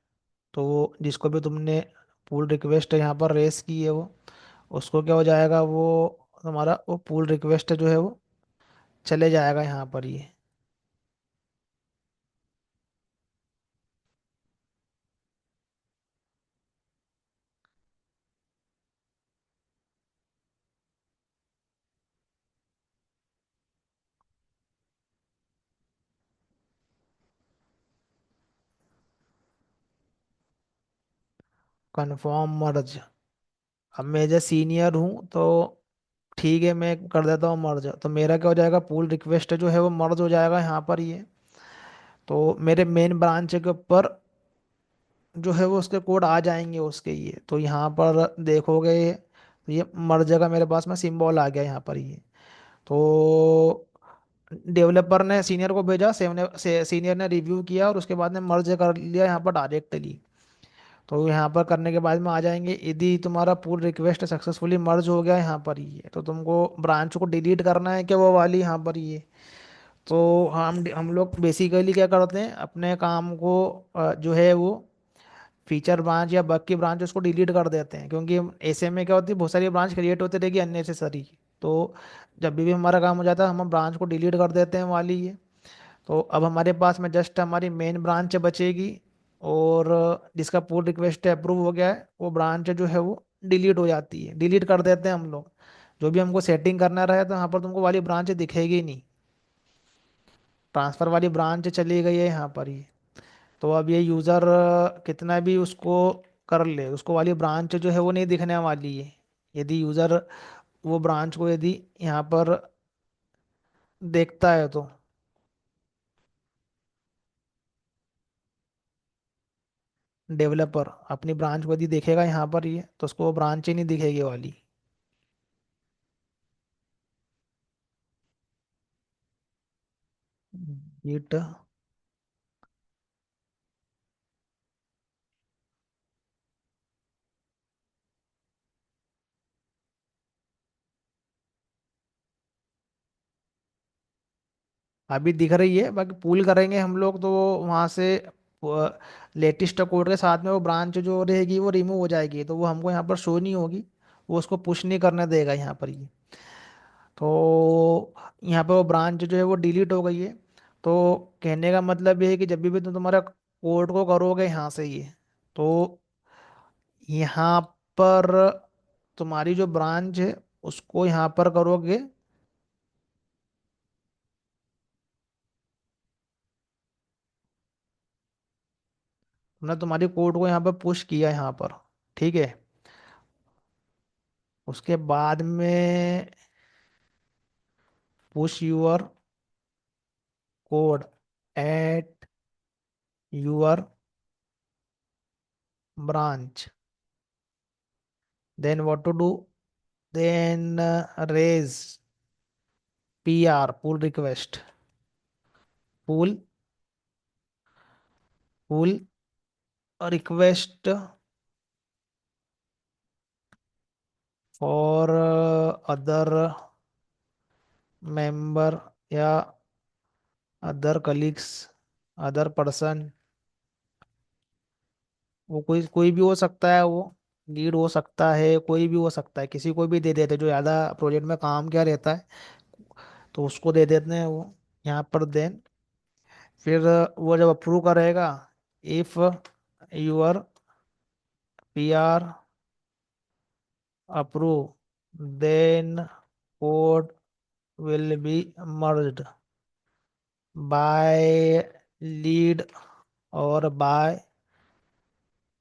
तो वो जिसको भी तुमने पुल रिक्वेस्ट यहाँ पर रेस की है वो, उसको क्या हो जाएगा, वो तुम्हारा वो पुल रिक्वेस्ट जो है वो चले जाएगा यहाँ पर ये। कन्फर्म मर्ज, अब मैं एज सीनियर हूँ तो ठीक है, मैं कर देता हूँ मर्ज, तो मेरा क्या हो जाएगा, पुल रिक्वेस्ट जो है वो मर्ज हो जाएगा यहाँ पर ये। तो मेरे मेन ब्रांच के ऊपर जो है वो उसके कोड आ जाएंगे उसके ये, तो यहाँ पर देखोगे तो ये मर्ज का मेरे पास में सिंबल आ गया यहाँ पर ये। तो डेवलपर ने सीनियर को भेजा, सीनियर ने रिव्यू किया और उसके बाद ने मर्ज कर लिया यहाँ पर डायरेक्टली। तो यहाँ पर करने के बाद में आ जाएंगे, यदि तुम्हारा पुल रिक्वेस्ट सक्सेसफुली मर्ज हो गया यहाँ पर ही है, तो तुमको ब्रांच को डिलीट करना है क्या, वो वाली यहाँ पर ही है। तो हम लोग बेसिकली क्या करते हैं, अपने काम को जो है वो फीचर ब्रांच या बग की ब्रांच उसको डिलीट कर देते हैं, क्योंकि ऐसे में क्या होती है, बहुत सारी ब्रांच क्रिएट होती रहेगी अननेसेसरी। तो जब भी हमारा काम हो जाता है हम ब्रांच को डिलीट कर देते हैं वाली ये। तो अब हमारे पास में जस्ट हमारी मेन ब्रांच बचेगी, और जिसका पुल रिक्वेस्ट अप्रूव हो गया है वो ब्रांच जो है वो डिलीट हो जाती है, डिलीट कर देते हैं हम लोग। जो भी हमको सेटिंग करना रहे तो यहाँ पर तुमको वाली ब्रांच दिखेगी ही नहीं, ट्रांसफर वाली ब्रांच चली गई है यहाँ पर ही। तो अब ये यूज़र कितना भी उसको कर ले, उसको वाली ब्रांच जो है वो नहीं दिखने वाली है, यदि यूज़र वो ब्रांच को यदि यहाँ पर देखता है तो। डेवलपर अपनी ब्रांच को यदि देखेगा यहाँ पर ये, तो उसको वो ब्रांच ही नहीं दिखेगी वाली। गिट, अभी दिख रही है, बाकी पूल करेंगे हम लोग तो वहां से लेटेस्ट कोड के साथ में वो ब्रांच जो रहेगी वो रिमूव हो जाएगी, तो वो हमको यहाँ पर शो नहीं होगी, वो उसको पुश नहीं करने देगा यहाँ पर ये। तो यहाँ पे वो ब्रांच जो है वो डिलीट हो गई है। तो कहने का मतलब ये है कि जब भी तुम तुम्हारा कोड को करोगे यहाँ से ये, तो यहाँ पर तुम्हारी जो ब्रांच है उसको यहाँ पर करोगे। तुमने तुम्हारी कोड को यहाँ पर पुश किया यहाँ पर, ठीक है। उसके बाद में push your code at your branch, then what to do, then raise PR pull request, pull pull request for other member या अदर कलीग्स, अदर पर्सन, वो कोई कोई भी हो सकता है, वो लीड हो सकता है, कोई भी हो सकता है, किसी को भी दे देते जो ज़्यादा प्रोजेक्ट में काम किया रहता है, तो उसको दे देते हैं वो यहाँ पर। देन फिर वो जब अप्रूव करेगा, if your PR approve, then code will be merged by lead और बाय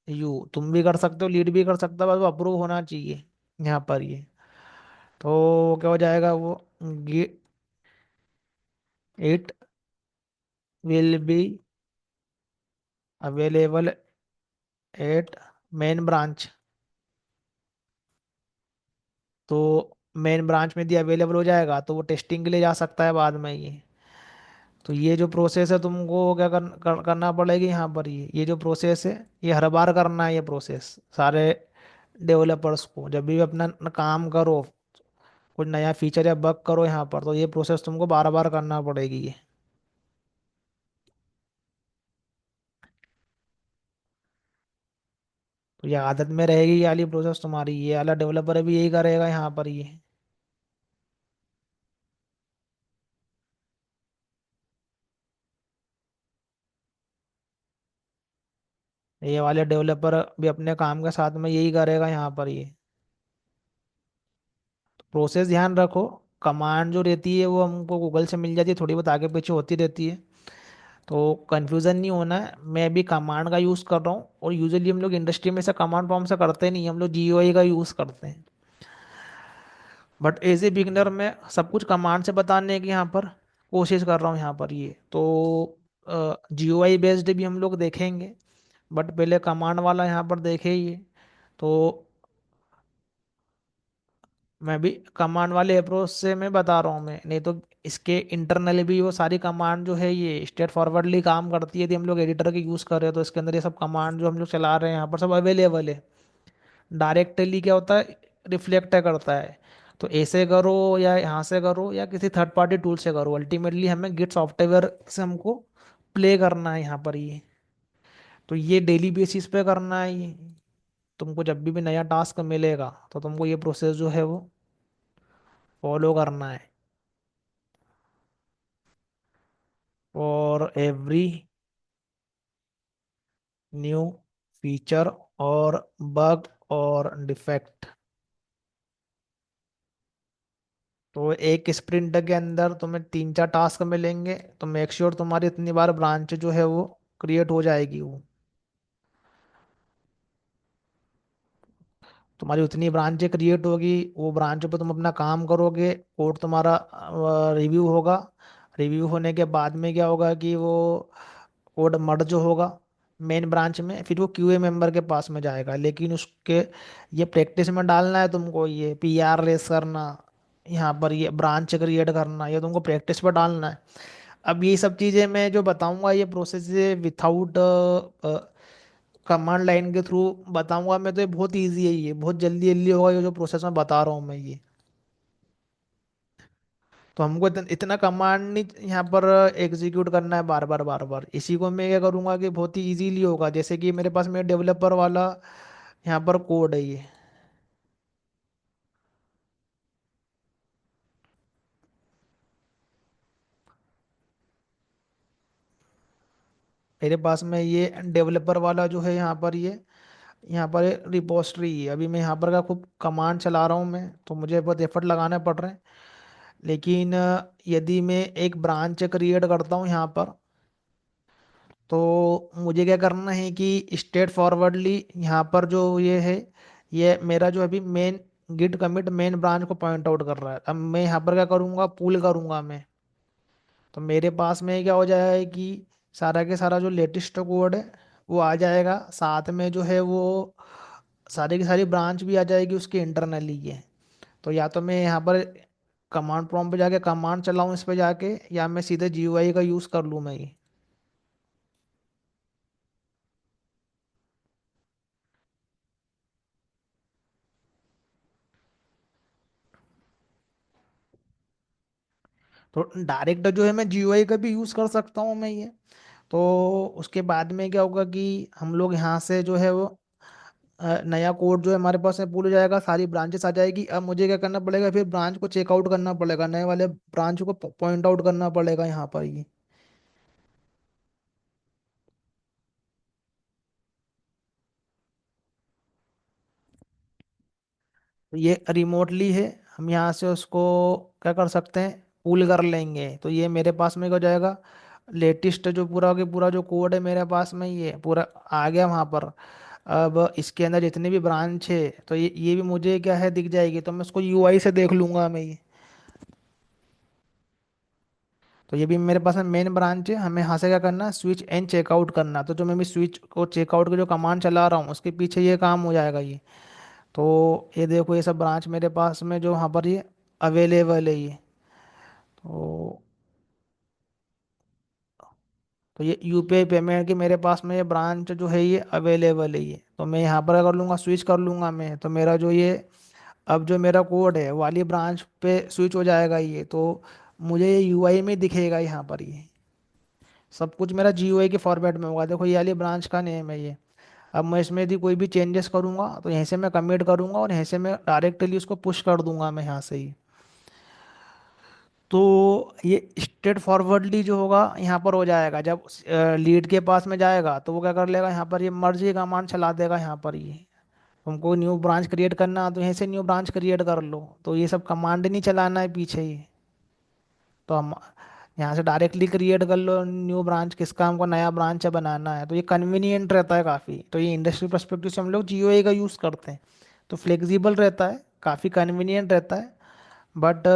यू। तुम भी कर सकते हो, लीड भी कर सकता है, बस वो अप्रूव होना चाहिए यहाँ पर ये। तो क्या हो जाएगा वो, it will be available at main branch. तो मेन ब्रांच में दिया अवेलेबल हो जाएगा, तो वो टेस्टिंग के लिए जा सकता है बाद में ये। तो ये जो प्रोसेस है तुमको क्या करना पड़ेगी यहाँ पर, ये जो प्रोसेस है ये हर बार करना है, ये प्रोसेस सारे डेवलपर्स को जब भी अपना काम करो, कुछ नया फीचर या बग करो यहाँ पर, तो ये प्रोसेस तुमको बार बार करना पड़ेगी ये। तो ये आदत में रहेगी ये वाली प्रोसेस तुम्हारी, ये वाला डेवलपर भी यही करेगा यहाँ पर ये। ये वाले डेवलपर भी अपने काम के साथ में यही करेगा यहाँ पर ये। प्रोसेस ध्यान रखो, कमांड जो रहती है वो हमको गूगल से मिल जाती है, थोड़ी बहुत आगे पीछे होती रहती है, तो कंफ्यूजन नहीं होना है। मैं भी कमांड का यूज़ कर रहा हूँ, और यूजुअली हम लोग इंडस्ट्री में से कमांड प्रॉम्प्ट से करते नहीं, हम लोग GUI का यूज़ करते हैं। बट एज ए बिगनर मैं सब कुछ कमांड से बताने की यहाँ पर कोशिश कर रहा हूँ यहाँ पर ये। तो GUI बेस्ड भी हम लोग देखेंगे, बट पहले कमांड वाला यहाँ पर देखे ही है। तो मैं भी कमांड वाले अप्रोच से मैं बता रहा हूँ मैं, नहीं तो इसके इंटरनली भी वो सारी कमांड जो है ये स्ट्रेट फॉरवर्डली काम करती है, यदि हम लोग एडिटर के यूज़ कर रहे हैं तो इसके अंदर ये सब कमांड जो हम लोग चला रहे हैं यहाँ पर सब अवेलेबल है। डायरेक्टली क्या होता है, रिफ्लेक्ट करता है। तो ऐसे करो या यहाँ से करो या किसी थर्ड पार्टी टूल से करो, अल्टीमेटली हमें गिट सॉफ्टवेयर से हमको प्ले करना है यहाँ पर ये। तो ये डेली बेसिस पे करना है ये। तुमको जब भी नया टास्क मिलेगा तो तुमको ये प्रोसेस जो है वो फॉलो करना है, और एवरी न्यू फीचर और बग और डिफेक्ट। तो एक स्प्रिंट के अंदर तुम्हें 3 4 टास्क मिलेंगे, तो मेक श्योर तुम्हारी इतनी बार ब्रांच जो है वो क्रिएट हो जाएगी वो। तुम्हारी उतनी ब्रांचें क्रिएट होगी, वो ब्रांचों पे तुम अपना काम करोगे, कोड तुम्हारा रिव्यू होगा। रिव्यू होने के बाद में क्या होगा कि वो कोड मर्ज जो होगा मेन ब्रांच में, फिर वो QA मेंबर के पास में जाएगा। लेकिन उसके ये प्रैक्टिस में डालना है तुमको, ये PR रेस करना, यहाँ पर ये ब्रांच क्रिएट करना, ये तुमको प्रैक्टिस पर डालना है। अब ये सब चीज़ें मैं जो बताऊंगा ये प्रोसेस विथाउट कमांड लाइन के थ्रू बताऊंगा मैं, तो ये बहुत इजी है, ये बहुत जल्दी जल्दी होगा ये जो प्रोसेस मैं बता रहा हूँ मैं ये। तो हमको इतना कमांड नहीं यहाँ पर एग्जीक्यूट करना है बार बार बार बार। इसी को मैं क्या करूँगा कि बहुत ही इजीली होगा, जैसे कि मेरे पास मेरे डेवलपर वाला यहाँ पर कोड है ये। मेरे पास में ये डेवलपर वाला जो है यहाँ पर ये, यहाँ पर रिपोस्ट्री है। अभी मैं यहाँ पर का खूब कमांड चला रहा हूँ मैं, तो मुझे बहुत एफर्ट लगाने पड़ रहे हैं। लेकिन यदि मैं एक ब्रांच क्रिएट करता हूँ यहाँ पर, तो मुझे क्या करना है कि स्ट्रेट फॉरवर्डली यहाँ पर जो ये है, ये मेरा जो अभी main git commit main branch को पॉइंट आउट कर रहा है। अब मैं यहाँ पर क्या करूँगा, पुल करूँगा मैं। तो मेरे पास में क्या हो जाएगा कि सारा के सारा जो लेटेस्ट कोड है वो आ जाएगा, साथ में जो है वो सारी की सारी ब्रांच भी आ जाएगी उसके इंटरनली ये। तो या तो मैं यहाँ पर कमांड प्रॉम्प्ट पे जाके कमांड चलाऊँ इस पे जाके, या मैं सीधे जीयूआई का यूज़ कर लूँ मैं ये। तो डायरेक्ट जो है मैं जीयूआई का भी यूज़ कर सकता हूँ मैं ये। तो उसके बाद में क्या होगा कि हम लोग यहाँ से जो है वो नया कोड जो है हमारे पास में पुल हो जाएगा, सारी ब्रांचेस आ जाएगी। अब मुझे क्या करना पड़ेगा, फिर ब्रांच को चेकआउट करना पड़ेगा, नए वाले ब्रांच को पॉइंट आउट करना पड़ेगा यहाँ पर ये। तो ये रिमोटली है, हम यहाँ से उसको क्या कर सकते हैं, पुल कर लेंगे। तो ये मेरे पास में क्या हो जाएगा, लेटेस्ट जो पूरा के पूरा जो कोड है मेरे पास में ये पूरा आ गया वहाँ पर। अब इसके अंदर जितनी भी ब्रांच है, तो ये भी मुझे क्या है दिख जाएगी, तो मैं उसको यूआई से देख लूंगा मैं ये। तो ये भी मेरे पास में मेन ब्रांच है, हमें यहाँ से क्या करना है, स्विच एंड चेकआउट करना। तो जो मैं भी स्विच को चेकआउट के जो कमांड चला रहा हूँ उसके पीछे ये काम हो जाएगा ये। तो ये देखो ये सब ब्रांच मेरे पास में जो यहाँ पर ये अवेलेबल है ये। तो तो ये यूपीआई पेमेंट की मेरे पास में ये ब्रांच जो है ये अवेलेबल है ये। तो मैं यहाँ पर कर लूँगा, स्विच कर लूँगा मैं, तो मेरा जो ये अब जो मेरा कोड है वाली ब्रांच पे स्विच हो जाएगा ये। तो मुझे ये यूआई में दिखेगा यहाँ पर ये, सब कुछ मेरा जीयूआई के फॉर्मेट में होगा। देखो ये वाली ब्रांच का नेम है ये। अब मैं इसमें यदि कोई भी चेंजेस करूंगा तो यहीं से मैं कमिट करूंगा और यहीं से मैं डायरेक्टली उसको पुश कर दूंगा मैं यहाँ से ही। तो ये स्ट्रेट फॉरवर्डली जो होगा यहाँ पर हो जाएगा, जब लीड के पास में जाएगा तो वो क्या कर लेगा, यहाँ पर ये मर्ज का कमांड चला देगा यहाँ पर ये। तुमको न्यू ब्रांच क्रिएट करना तो यहीं से न्यू ब्रांच क्रिएट कर लो, तो ये सब कमांड नहीं चलाना है पीछे ही। तो हम यहाँ से डायरेक्टली क्रिएट कर लो न्यू ब्रांच, किसका हमको नया ब्रांच बनाना है। तो ये कन्वीनियंट रहता है काफ़ी। तो ये इंडस्ट्री पर्सपेक्टिव से हम लोग जीओए का यूज़ करते हैं। तो फ्लेक्सिबल रहता है, काफ़ी कन्वीनियंट रहता है। बट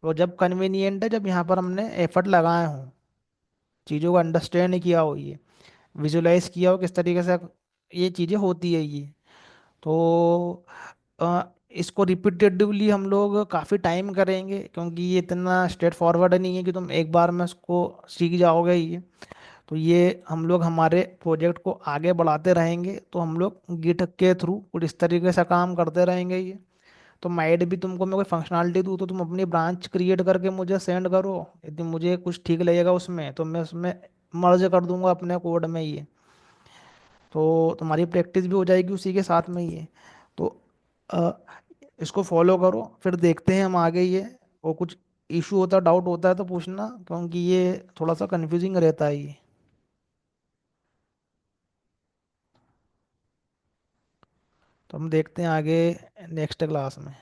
वो जब कन्वीनियंट है जब यहाँ पर हमने एफर्ट लगाए हों, चीज़ों को अंडरस्टैंड किया हो, ये विजुलाइज किया हो किस तरीके से ये चीज़ें होती है ये। तो इसको रिपीटेटिवली हम लोग काफ़ी टाइम करेंगे, क्योंकि ये इतना स्ट्रेट फॉरवर्ड नहीं है कि तुम एक बार में उसको सीख जाओगे ये। तो ये हम लोग हमारे प्रोजेक्ट को आगे बढ़ाते रहेंगे, तो हम लोग गिट के थ्रू कुछ इस तरीके से काम करते रहेंगे ये। तो माइट भी तुमको मैं कोई फंक्शनैलिटी दूँ तो तुम अपनी ब्रांच क्रिएट करके मुझे सेंड करो, यदि मुझे कुछ ठीक लगेगा उसमें तो मैं उसमें मर्ज कर दूंगा अपने कोड में ये। तो तुम्हारी प्रैक्टिस भी हो जाएगी उसी के साथ में ये। तो अ, इसको फॉलो करो, फिर देखते हैं हम आगे ये। और कुछ इशू होता डाउट होता है तो पूछना, क्योंकि ये थोड़ा सा कंफ्यूजिंग रहता है ये। तो हम देखते हैं आगे नेक्स्ट क्लास में।